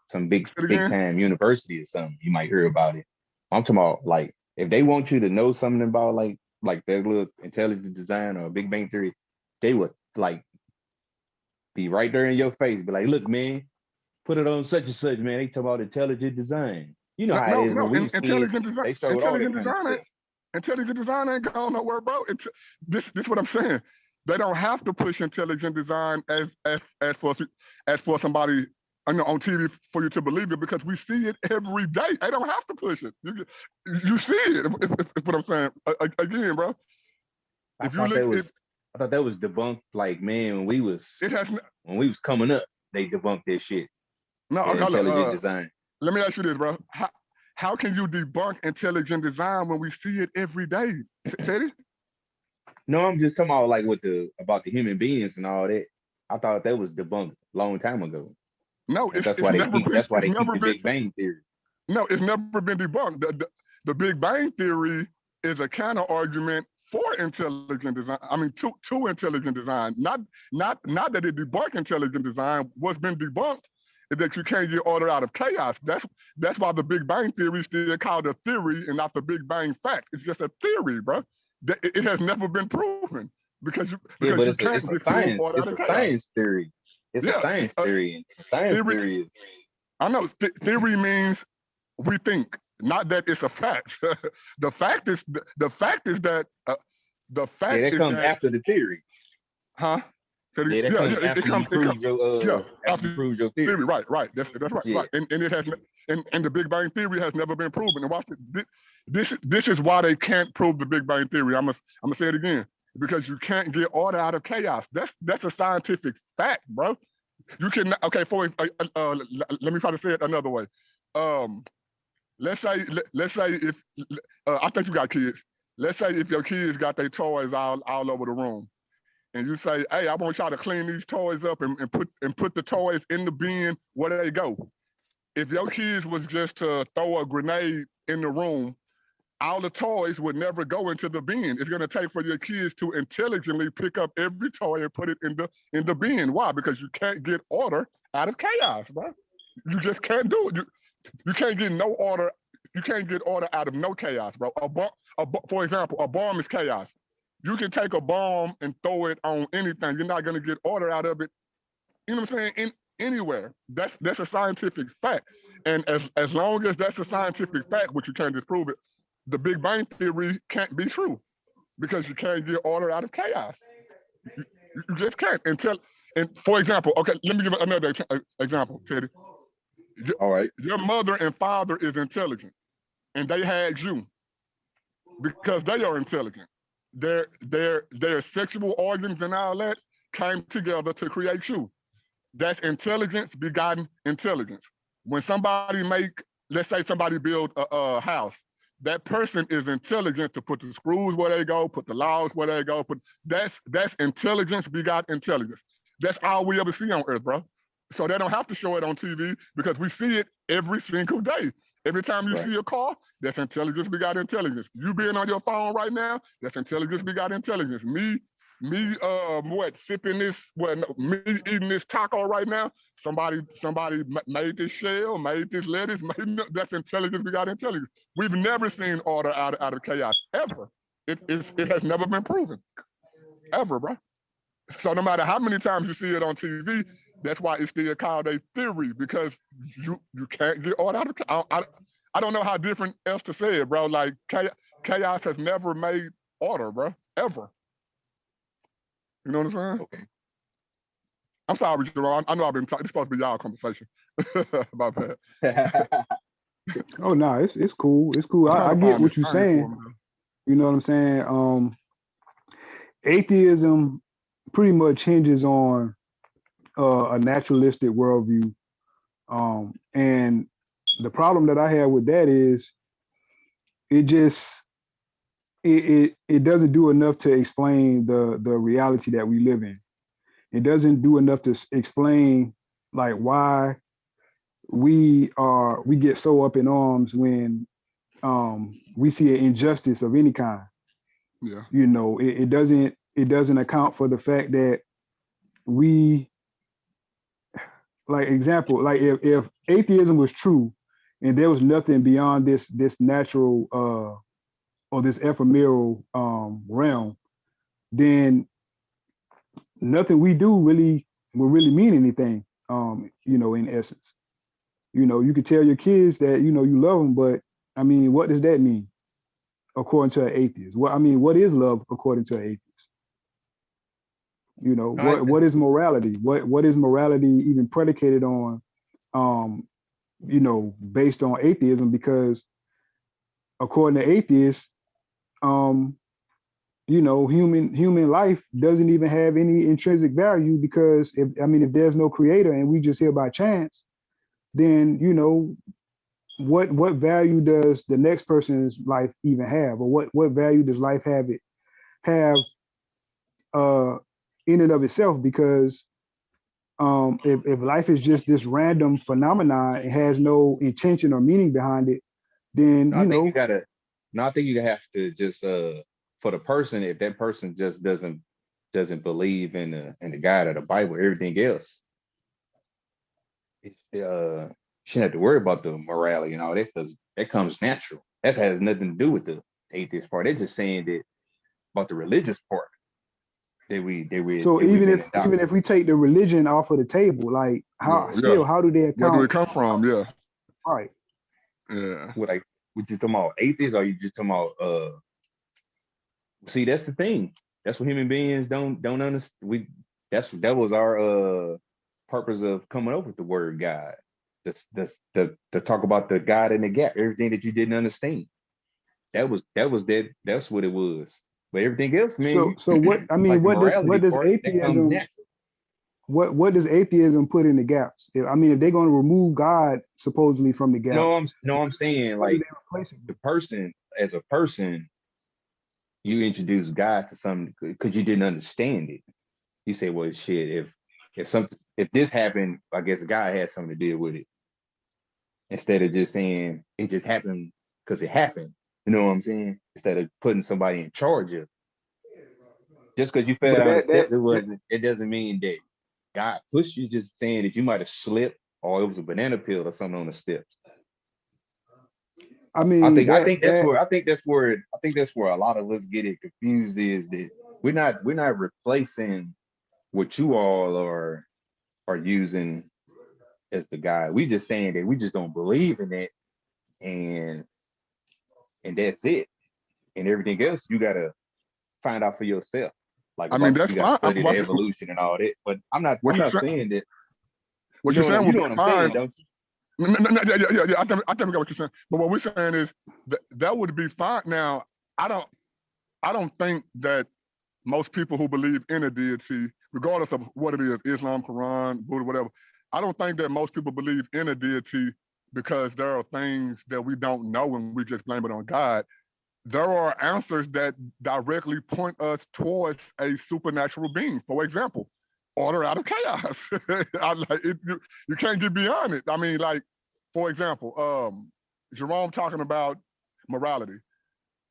some Say it big again. time university or something. You might hear about it. I'm talking about like if they want you to know something about like that little intelligent design or Big Bang Theory, they would like be right there in your face, be like, look, man, put it on such and such, man. They talk about intelligent design. You know No, how it no, is when no. we was kids, Intelligent design. they showed all that kind of stuff. Intelligent design ain't going nowhere, bro. This what I'm saying. They don't have to push intelligent design as for somebody on TV for you to believe it because we see it every day. They don't have to push it. You see it. Is what I'm saying. Again, bro. I If you thought look, that was if I thought that was debunked like man it has when we was coming up, they debunked that shit. no. The Okay, look, intelligent design. let me ask you this, bro. How can you debunk intelligent design when we see it every day, Teddy? No, I'm just talking about like about the human beings and all that. I thought that was debunked a long time ago. No, And that's why it's they keep never the been Big Bang Theory. no, it's never been debunked. The Big Bang Theory is a counter argument for intelligent design. I mean, to intelligent design. Not that it debunked intelligent design. What's been debunked is that you can't get order out of chaos. That's why the Big Bang Theory is still called a theory and not the Big Bang fact. It's just a theory, bro. It has never been proven Yeah, because but you can't get true order out it's of a chaos. science theory. It's a Yeah, science theory. And science theory. theory is I know theory means we think, not that it's a fact. the fact is the yeah, fact that is comes that after the theory. huh? Yeah, that Yeah, comes yeah, after you it comes prove your yeah after you after prove your theory, theory. right. That's right, Yeah. right. And it has and the Big Bang theory has never been proven. And watch this is why they can't prove the Big Bang theory. I'm gonna say it again because you can't get order out of chaos. That's a scientific fact, bro. You can okay. Let me try to say it another way. Um, let's say if I think you got kids. Let's say if your kids got their toys all over the room, and you say, "Hey, I want y'all to clean these toys up and put the toys in the bin where they go." If your kids was just to throw a grenade in the room all the toys would never go into the bin. It's going to take for your kids to intelligently pick up every toy and put it in the bin. Why? Because you can't get order out of chaos, bro. You just can't do it. You can't get no order. You can't get order out of no chaos, bro. For example, a bomb is chaos. You can take a bomb and throw it on anything. You're not going to get order out of it. You know what I'm saying? Anywhere. That's a scientific fact. And as long as that's a scientific fact, which you can't disprove it, the Big Bang Theory can't be true because you can't get order out of chaos. You just can't. And for example, okay, let me give another example, Teddy. All right. Your mother and father is intelligent, and they had you because they are intelligent. Their sexual organs and all that came together to create you. That's intelligence begotten intelligence. When somebody let's say somebody build a house, that person is intelligent to put the screws where they go, put the logs where they go. That's intelligence begot intelligence. That's all we ever see on earth, bro. So they don't have to show it on TV because we see it every single day. Every time you see a car, that's intelligence begot intelligence. You being on your phone right now, that's intelligence begot intelligence. Me eating this taco right now. Somebody made this shell, made this lettuce. That's intelligence begot intelligence. We've never seen order out of chaos ever. It has never been proven ever, bro. So no matter how many times you see it on TV, that's why it's still called a theory because you can't get order out of. I don't know how different else to say it, bro. Like chaos has never made order, bro, ever. You know what I'm saying? Okay. I'm sorry, Jerome. I know I've been talking. It's supposed to be y'all conversation. My bad. Oh no, it's cool. It's cool. I get what you're saying. You know what I'm saying? Atheism pretty much hinges on a naturalistic worldview. And the problem that I have with that is it doesn't do enough to explain the reality that we live in. It doesn't do enough to explain like why we get so up in arms when we see an injustice of any kind. Yeah. You know, it doesn't account for the fact that we, like example, like if atheism was true and there was nothing beyond this natural or this ephemeral realm, then nothing we do will really mean anything. You know, in essence, you know, you could tell your kids that you know you love them, but I mean, what does that mean according to an atheist? What is love according to an atheist? You know, what is morality? What is morality even predicated on? You know, based on atheism, because according to atheists, you know, human life doesn't even have any intrinsic value because if there's no creator and we just here by chance, then you know, what value does the next person's life even have, or what value does life have in and of itself? Because if life is just this random phenomenon, it has no intention or meaning behind it, then I think you have to just for the person, if that person just doesn't believe in the God of the Bible, everything else, shouldn't have to worry about the morality and all that because that comes natural. That has nothing to do with the atheist part. They're just saying that about the religious part. So even if we take the religion off of the table, like how do they account? Where do it come from? Yeah. All right. Yeah. What you talking about atheists, or you just talking about see, that's the thing. That's what human beings don't understand. That was our purpose of coming up with the word God. To talk about the God in the gap, everything that you didn't understand. That's what it was. But everything else, man. So what I mean, like what does atheism? What does atheism put in the gaps? If they're going to remove God supposedly from the gap, I'm saying like the person as a person, you introduce God to something because you didn't understand it. You say, well, shit, if this happened, I guess God had something to deal with it. Instead of just saying it just happened because it happened. You know what I'm saying? Instead of putting somebody in charge of it. Just because you fell But down the that steps, it doesn't mean that God pushed you, just saying that you might have slipped or it was a banana peel or something on the steps. I mean I think that's where a lot of us get it confused, is that we're not replacing what you all are using as the guide. We just saying that we just don't believe in it, and that's it. And everything else you gotta find out for yourself. Like I mean, about that's you gotta fine. study the evolution and all that. But I'm not saying that. What you're saying You would know be what I'm fine. saying, don't you? Yeah. I think we got what you're saying. But what we're saying is that would be fine. Now, I don't think that most people who believe in a deity, regardless of what it is, Islam, Quran, Buddha, whatever, I don't think that most people believe in a deity because there are things that we don't know and we just blame it on God. There are answers that directly point us towards a supernatural being. For example, order out of chaos. You can't get beyond it. I mean, like, for example, Jerome talking about morality.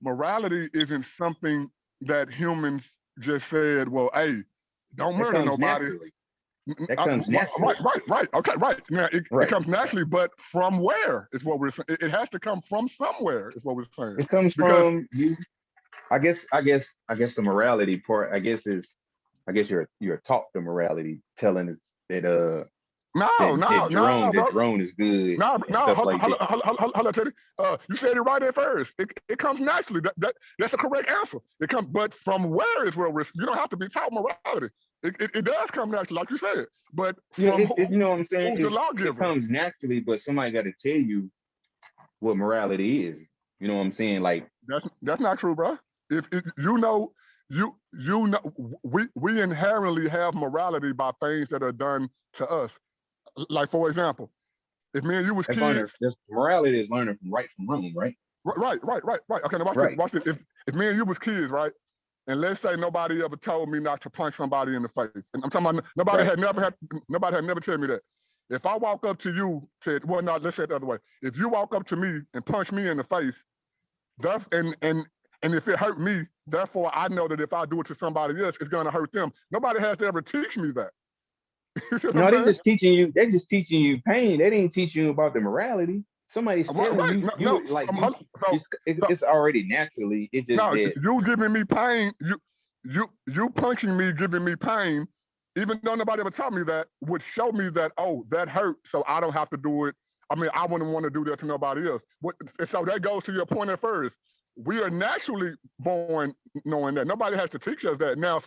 Morality isn't something that humans just said, well, hey, don't murder nobody. Naturally. That comes naturally. Right. Okay, right. Now, it Right. comes naturally, but from where is what we're saying. It has to come from somewhere is what we're saying. It comes from you. I guess the morality part, I guess you're taught the morality, telling us that Jerome is good. Hold on, Teddy. You said it right at first. It comes naturally. That's the correct answer. It comes, but from where is where you don't have to be taught morality. It does come naturally, like you said. But from you know what I'm saying? Who's the lawgiver? It comes naturally, but somebody got to tell you what morality is. You know what I'm saying? Like that's not true, bro. If you know, we inherently have morality by things that are done to us. Like, for example, if me and you was kids, morality is learning from right from wrong, right? Right. Okay, now watch this. If me and you was kids, right, and let's say nobody ever told me not to punch somebody in the face, and I'm talking about nobody had never told me that. If I walk up to you, let's say it the other way. If you walk up to me and punch me in the face, and if it hurt me, therefore I know that if I do it to somebody else, it's gonna hurt them. Nobody has to ever teach me that. No, they're just teaching you pain. They didn't teach you about the morality. Somebody's telling you, it's already naturally. It's just that you giving me pain. You punching me, giving me pain, even though nobody ever taught me that, would show me that, oh, that hurt, so I don't have to do it. I mean, I wouldn't want to do that to nobody else. So that goes to your point at first. We are naturally born knowing that. Nobody has to teach us that. Now,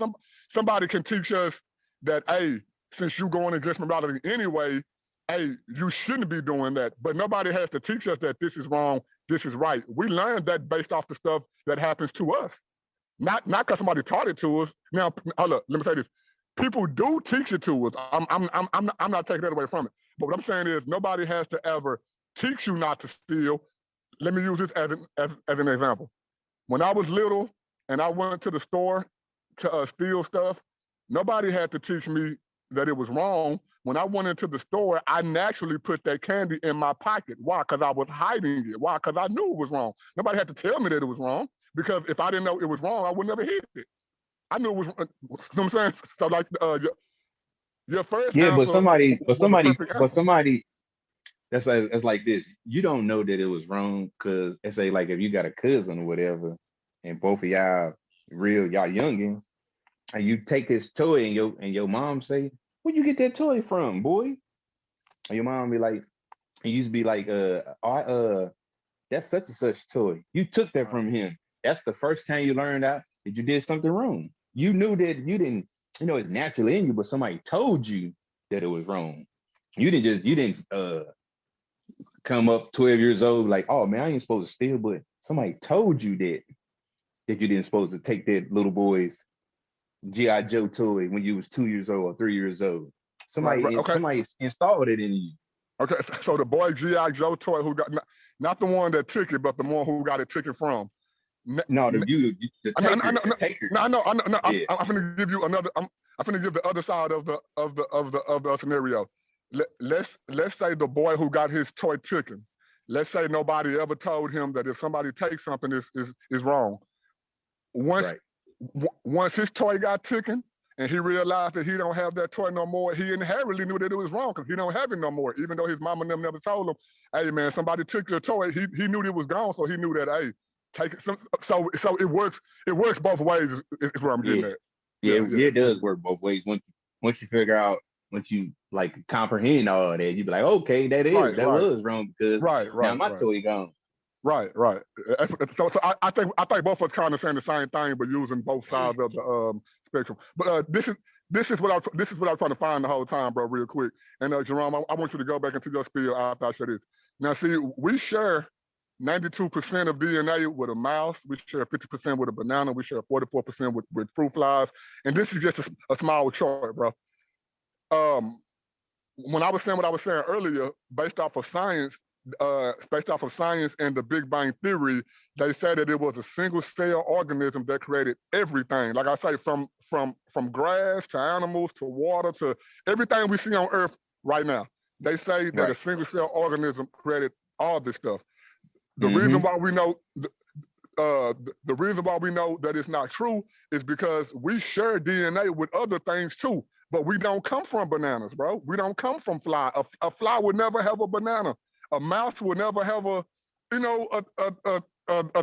somebody can teach us that, hey, since you're going against morality anyway, hey, you shouldn't be doing that. But nobody has to teach us that this is wrong, this is right. We learn that based off the stuff that happens to us. Not because somebody taught it to us. Now, look, let me say this. People do teach it to us. I'm not taking that away from it. But what I'm saying is nobody has to ever teach you not to steal. Let me use this as an example. When I was little and I went to the store to steal stuff, nobody had to teach me that it was wrong. When I went into the store, I naturally put that candy in my pocket. Why? Because I was hiding it. Why? Because I knew it was wrong. Nobody had to tell me that it was wrong, because if I didn't know it was wrong, I would never hit it. I knew it was, you know what I'm saying? So like your first answer, but somebody that's like this. You don't know that it was wrong, because it's like if you got a cousin or whatever, and both of y'all youngins, and you take his toy and your mom say, "Where'd you get that toy from, boy?" And your mom be like, it used to be like, that's such and such toy. You took that from him. That's the first time you learned out that you did something wrong. You knew that you didn't, it's naturally in you, but somebody told you that it was wrong. You didn't come up 12 years old like, oh man, I ain't supposed to steal, but somebody told you that you didn't supposed to take that little boy's G.I. Joe toy when you was 2 years old or 3 years old. Somebody installed it in you. Okay, so the boy G.I. Joe toy who got, not the one that took it, but the one who got it taken from. The taker. No, I know. Yeah. I'm gonna give you another. I'm gonna give the other side of the scenario. Let's say the boy who got his toy taken. let's say nobody ever told him that if somebody takes something is wrong. Once once his toy got taken and he realized that he don't have that toy no more, he inherently knew that it was wrong because he don't have it no more. Even though his mama and them never told him, hey man, somebody took your toy. He knew it was gone, so he knew that, hey, take it. So it works both ways is what I'm getting at. It does work both ways. Once you figure out, once you like comprehend all that, you be like, okay, that was wrong because now my toy gone. Right. So I think both of us kind of saying the same thing, but using both sides of the spectrum. But this is what I'm trying to find the whole time, bro. Real quick, and Jerome, I want you to go back into your spiel after I share this. Now, see, we share 92% of DNA with a mouse. We share 50% with a banana. We share 44% with fruit flies. And this is just a small chart, bro. When I was saying what I was saying earlier, based off of science and the Big Bang Theory, they said that it was a single cell organism that created everything. Like I say, from grass to animals to water to everything we see on Earth right now. They say that a single cell organism created all this stuff. The reason why we know the reason why we know that it's not true is because we share DNA with other things too, but we don't come from bananas, bro. We don't come from fly. A fly would never have a banana. A mouse would never have a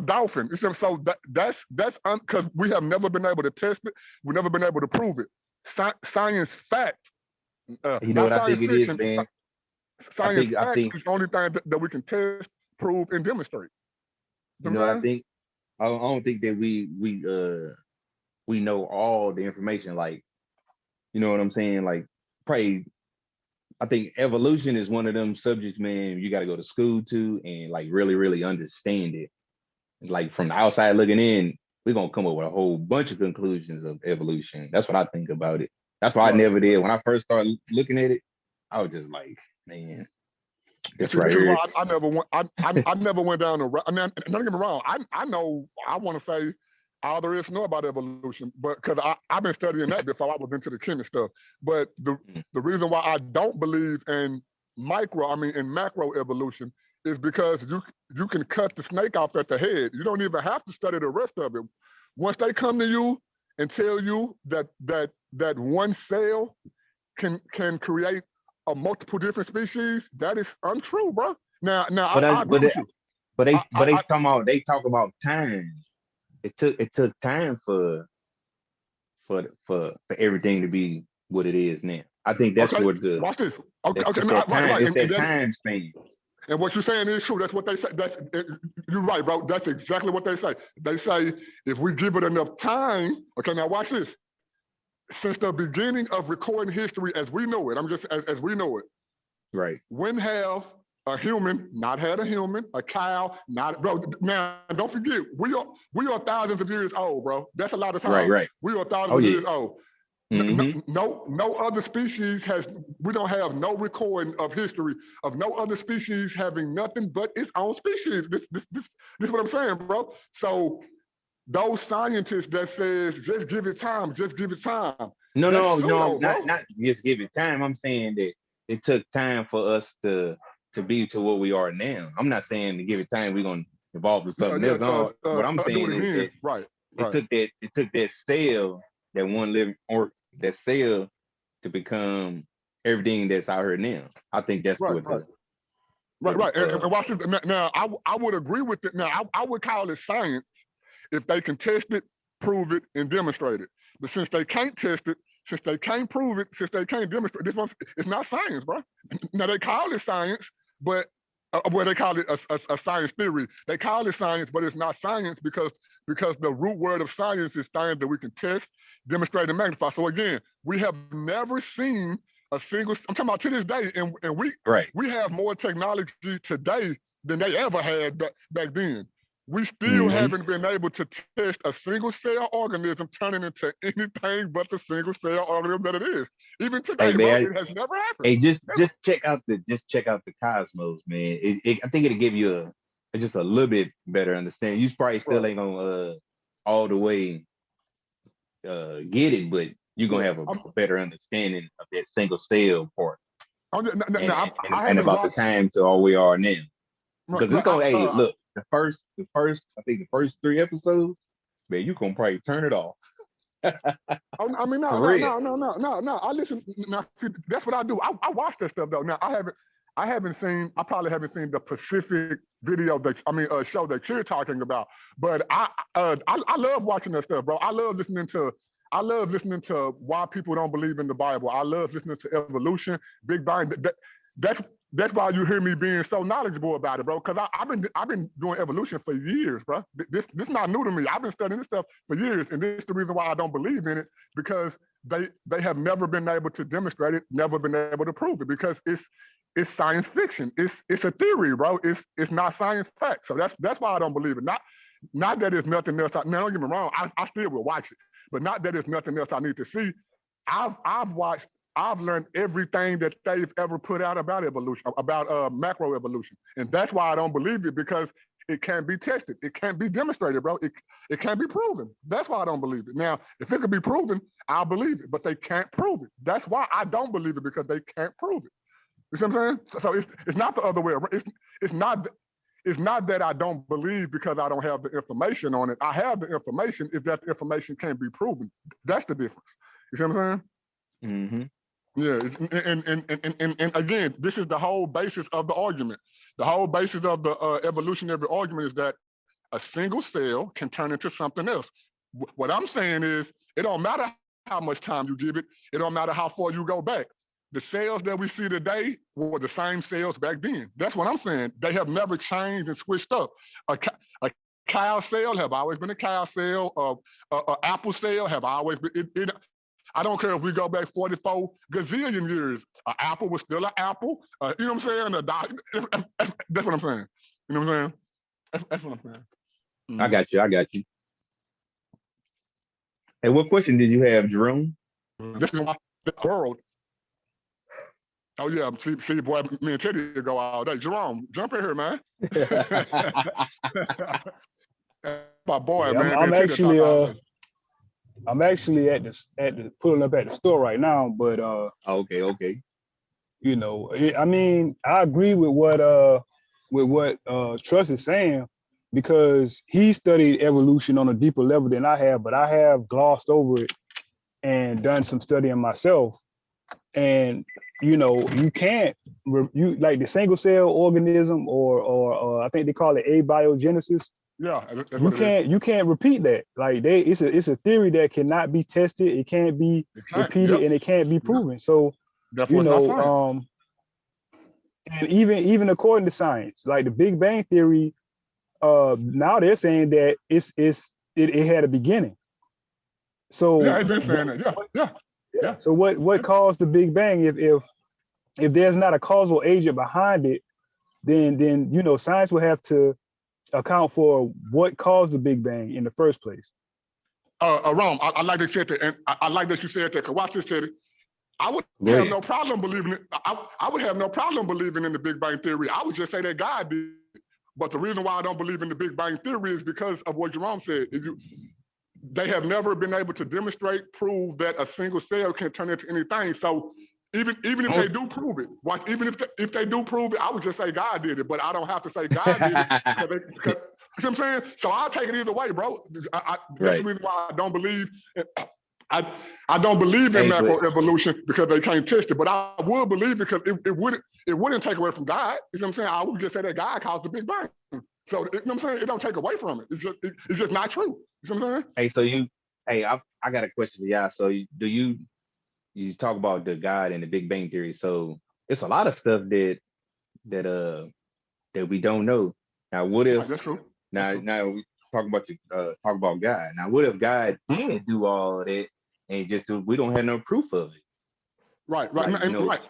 dolphin. So that's because we have never been able to test it. We've never been able to prove it. Science fact. You know what I think it is, man? Science fact is the only thing that we can test, prove, and demonstrate. You know, I think I don't think that we know all the information. Like, you know what I'm saying? Like, probably, I think evolution is one of them subjects, man, you got to go to school to and like really, really understand it. Like from the outside looking in, we're gonna come up with a whole bunch of conclusions of evolution. That's what I think about it. That's why I never did. When I first started looking at it, I was just like, man, it's right here. I never went down the. I mean, don't get me wrong. I know. I want to say all there is to know about evolution, but because I've been studying that before I was into the chemistry stuff. But the reason why I don't believe in macro evolution is because you can cut the snake off at the head. You don't even have to study the rest of it. Once they come to you and tell you that one cell can create a multiple different species, that is untrue, bro. Now, I agree with you. But they talk about time. It took time for everything to be what it is now. I think that's what the watch this. It's that time span. And what you're saying is true. That's what they say. You're right, bro. That's exactly what they say. They say if we give it enough time. Okay, now watch this. Since the beginning of recording history as we know it, as we know it. Right. When have a human not had a human, a cow not, bro? Now don't forget, we are thousands of years old, bro. That's a lot of time. Right. We are thousands of years old. Mm-hmm. No other species we don't have no recording of history of no other species having nothing but its own species. This is what I'm saying, bro. So those scientists that says just give it time. No, not just give it time. I'm saying that it took time for us to be to what we are now. I'm not saying to give it time we're gonna evolve to something else. What I'm saying is that it took that cell, that one living or that cell to become everything that's out here now. I think that's right. And watch this. Now I would agree with it. Now I would call it science if they can test it, prove it, and demonstrate it. But since they can't test it, since they can't prove it, since they can't demonstrate, it's not science, bro. Now they call it science, but they call it a science theory. They call it science, but it's not science because the root word of science is things that we can test, demonstrate, and magnify. So again, we have never seen a single. I'm talking about to this day, and we have more technology today than they ever had back then. We still haven't been able to test a single cell organism turning into anything but the single cell organism that it is. Even today, it has never happened. Hey, just check out the cosmos, man. I think it'll give you just a little bit better understanding. You probably still ain't gonna all the way get it, but you're gonna have a better understanding of that single cell part. And about the time to all we are now. Because it's gonna. Hey, look, the first, I think the first 3 episodes, man, you gonna probably turn it off. I mean, no. I listen. Now, see, that's what I do. I watch that stuff though. Now, I probably haven't seen the specific video show that you're talking about. But I love watching that stuff, bro. I love listening to why people don't believe in the Bible. I love listening to evolution, Big Bang. That's why you hear me being so knowledgeable about it, bro. Because I've been doing evolution for years, bro. This not new to me. I've been studying this stuff for years, and this is the reason why I don't believe in it, because they have never been able to demonstrate it, never been able to prove it, because it's science fiction. It's a theory, bro. It's not science fact. So that's why I don't believe it. Not that there's nothing else. Now don't get me wrong. I still will watch it, but not that there's nothing else I need to see. I've learned everything that they've ever put out about evolution, about macroevolution. And that's why I don't believe it, because it can't be tested. It can't be demonstrated, bro. It can't be proven. That's why I don't believe it. Now, if it could be proven, I'll believe it, but they can't prove it. That's why I don't believe it, because they can't prove it. You see what I'm saying? So it's not the other way around. It's not that I don't believe because I don't have the information on it. I have the information, it's that the information can't be proven. That's the difference. You see what I'm saying? Mm-hmm. Yeah, and again, this is the whole basis of the argument. The whole basis of the evolutionary argument is that a single cell can turn into something else. What I'm saying is, it don't matter how much time you give it. It don't matter how far you go back. The cells that we see today were the same cells back then. That's what I'm saying. They have never changed and switched up. A cow cell have always been a cow cell. A apple cell have always been. I don't care if we go back 44 gazillion years. An apple was still an apple. You know what I'm saying? That's what I'm saying. You know what I'm saying? That's what I'm saying. Mm-hmm. I got you. Hey, what question did you have, Jerome? This is the world. Oh yeah, see, boy, me and Teddy go all day. Jerome, jump in here, man. My boy, yeah, man. I'm actually at the pulling up at the store right now, but okay. You know, I mean, I agree with what Trust is saying, because he studied evolution on a deeper level than I have, but I have glossed over it and done some studying myself. And you know, you can't like the single cell organism, or I think they call it abiogenesis. Yeah, you can't repeat that. Like it's a theory that cannot be tested. It can't be repeated, and it can't be proven. So you know, and even according to science, like the Big Bang theory, now they're saying that it had a beginning. So yeah, they've been saying that. Yeah. So what caused the Big Bang? If there's not a causal agent behind it, then you know, science will have to account for what caused the Big Bang in the first place. Rome, I like that you said that, and I like that you said that, because watch this, Teddy. I would have no problem believing it. I would have no problem believing in the Big Bang theory. I would just say that God did. But the reason why I don't believe in the Big Bang theory is because of what Jerome said. They have never been able to demonstrate, prove that a single cell can turn into anything. So even if they do prove it, even if they do prove it, I would just say God did it. But I don't have to say God did it because you know what I'm saying? So I'll take it either way, bro. That's the reason why I don't believe. I don't believe in macroevolution, because they can't test it. But I would believe, because it wouldn't take away from God. You know what I'm saying? I would just say that God caused the Big Bang. So you know what I'm saying? It don't take away from it. It's just not true. You know what I'm saying? Hey, so I got a question for y'all. So do you talk about the God and the Big Bang theory? So it's a lot of stuff that we don't know. Now, what if? That's true. Now we talk about God. Now, what if God did do all of that and we don't have no proof of it? Right. Like,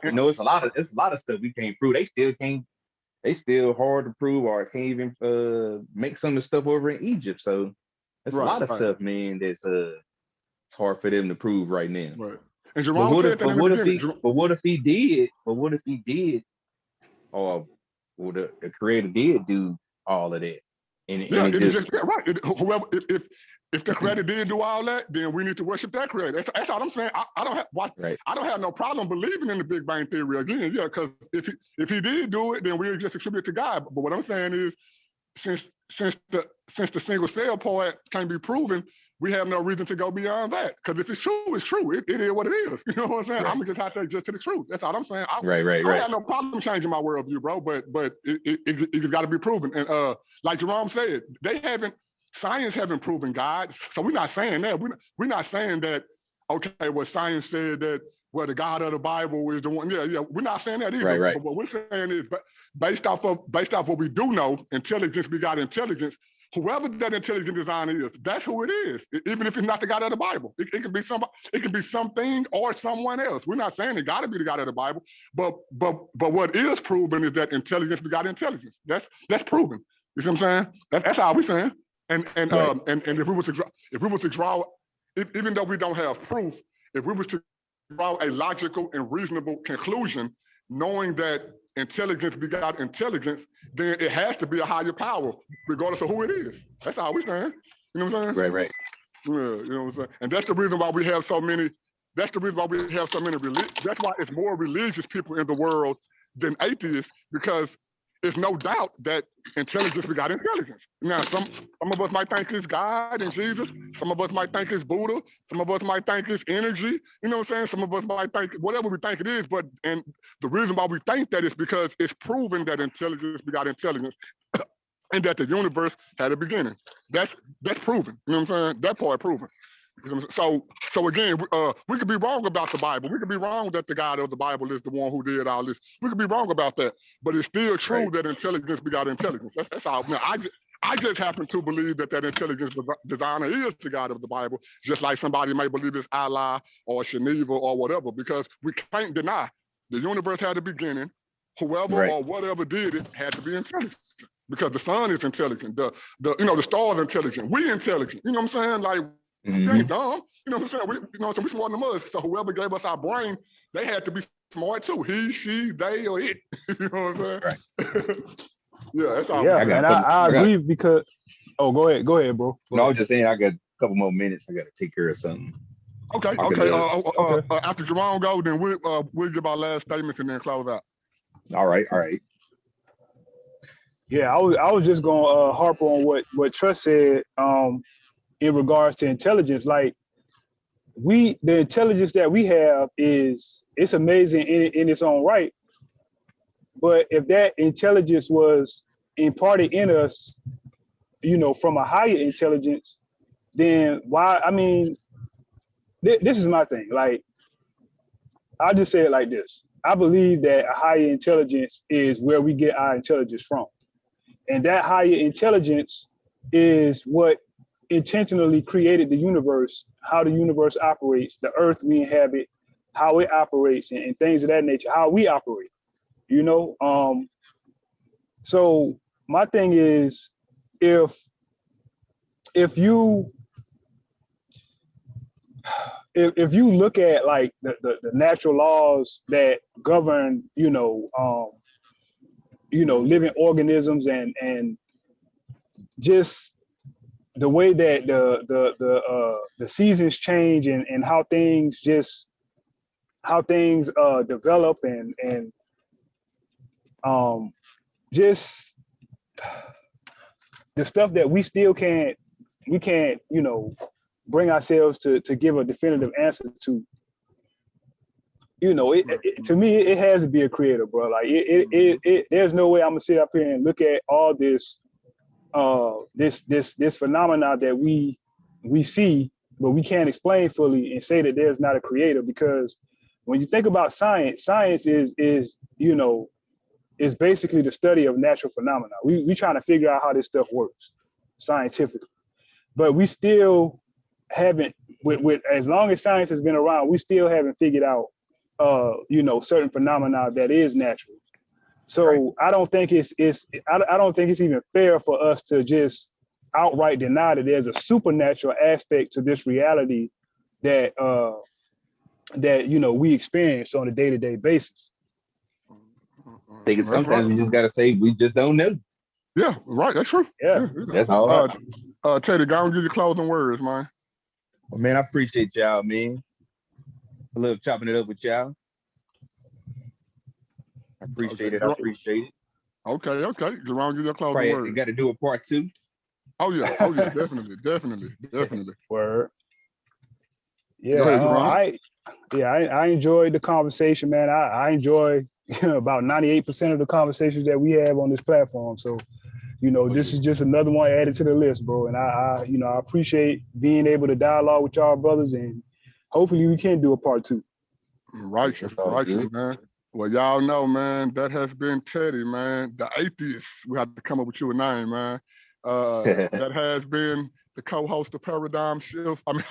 you know, it's a lot of stuff we can't prove. They still hard to prove, or can't even make some of the stuff over in Egypt. So there's a lot of stuff, man, that's it's hard for them to prove right now. Right. And Jerome said that in the beginning. But what if he did, or the creator did do all of that? And it's just right. Whoever, If the creator did do all that, then we need to worship that creator. That's all I'm saying. I don't have no problem believing in the Big Bang Theory again. Yeah, because if he did do it, then we just attribute it to God. But what I'm saying is, since the single cell part can't be proven, we have no reason to go beyond that. Because if it's true, it's true. It is what it is. You know what I'm saying? Right. I'm just have to adjust to the truth. That's all I'm saying. I have no problem changing my worldview, bro. But it got to be proven. And like Jerome said, science haven't proven God. So we're not saying that. We're not saying that. Okay, well, science said that. Well, the God of the Bible is the one. Yeah. We're not saying that either. Right. But what we're saying is, based off what we do know, intelligence begot intelligence. Whoever that intelligent designer is, that's who it is. Even if it's not the God of the Bible, it can be somebody. It can be something or someone else. We're not saying it got to be the God of the Bible, but what is proven is that intelligence begot intelligence. That's proven. You see what I'm saying? That's how we're saying. And if we was to draw, even though we don't have proof, if we was to draw a logical and reasonable conclusion, knowing that intelligence begot intelligence, then it has to be a higher power, regardless of who it is. That's all we're saying. You know what I'm saying? Right. Yeah, you know what I'm saying? And that's the reason why we have so many. That's the reason why we have so many. That's why it's more religious people in the world than atheists, because it's no doubt that intelligence begot intelligence. Now, some of us might think it's God and Jesus. Some of us might think it's Buddha. Some of us might think it's energy. You know what I'm saying? Some of us might think whatever we think it is. And the reason why we think that is because it's proven that intelligence begot intelligence, and that the universe had a beginning. That's proven. You know what I'm saying? That part proven. So again, we could be wrong about the Bible. We could be wrong that the God of the Bible is the one who did all this. We could be wrong about that, but it's still true that intelligence begot intelligence. That's all. Now, I just happen to believe that intelligence designer is the God of the Bible, just like somebody may believe it's Allah or Shaniva or whatever, because we can't deny the universe had a beginning. Whoever or whatever did it had to be intelligent, because the sun is intelligent. The stars are intelligent. We intelligent. You know what I'm saying? Like. We ain't dumb. You know what I'm saying? We smarter than us. So whoever gave us our brain, they had to be smart too. He, she, they, or it. You know what I'm saying? Right. Yeah, that's all. Yeah, and I agree because. Oh, go ahead, bro. No, I was just saying I got a couple more minutes. I got to take care of something. Okay. After Jerome go, then we'll give our last statements and then close out. All right. Yeah, I was just gonna harp on what Trust said. In regards to intelligence, like the intelligence that we have it's amazing in its own right. But if that intelligence was imparted in us, from a higher intelligence, then why? I mean, this is my thing. Like, I'll just say it like this. I believe that a higher intelligence is where we get our intelligence from. And that higher intelligence is what intentionally created the universe, how the universe operates, the earth we inhabit, how it operates, and things of that nature, how we operate, So my thing is, if you look at like the natural laws that govern, living organisms and just the way that the seasons change and how things develop and just the stuff that we can't bring ourselves to give a definitive answer to. To me, it has to be a creator, bro. Like there's no way I'm gonna sit up here and look at all this phenomena that we see, but we can't explain fully and say that there's not a creator. Because when you think about science is basically the study of natural phenomena. We trying to figure out how this stuff works scientifically, but we still haven't, with as long as science has been around, we still haven't figured out certain phenomena that is natural. So I don't think it's even fair for us to just outright deny that there's a supernatural aspect to this reality that we experience on a day-to-day basis. I think sometimes we just gotta say we just don't know. Yeah, right. That's true. Yeah. That's all. Teddy, go and give your closing words, man. Well, man, I appreciate y'all, man. I love chopping it up with y'all. I appreciate it. I appreciate it. Okay. Jerome, give your closing Probably words. got to do a part 2. Oh yeah, definitely. Word. Yeah, Go ahead, Jerome. I enjoyed the conversation, man. I enjoy about 98% of the conversations that we have on this platform. So, this is just another one added to the list, bro. And I appreciate being able to dialogue with y'all brothers, and hopefully we can do a part 2. Righteous, man. Well, y'all know, man, that has been Teddy, man, the atheist. We have to come up with you a name, man. That has been the co-host of Paradigm Shift. I mean,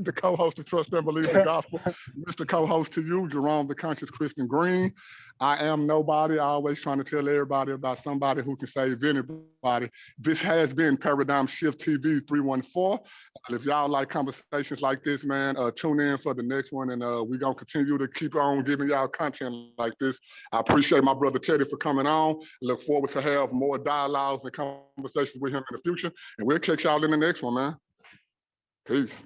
the co-host of Trust and Believe the Gospel. Mr. Co-host to you, Jerome, the Conscious Christian Green. I am nobody. I always trying to tell everybody about somebody who can save anybody. This has been Paradigm Shift TV 314. If y'all like conversations like this, man, tune in for the next one, and we're going to continue to keep on giving y'all content like this. I appreciate my brother Teddy for coming on. Look forward to have more dialogues and conversations with him in the future, and we'll catch y'all in the next one, man. Peace.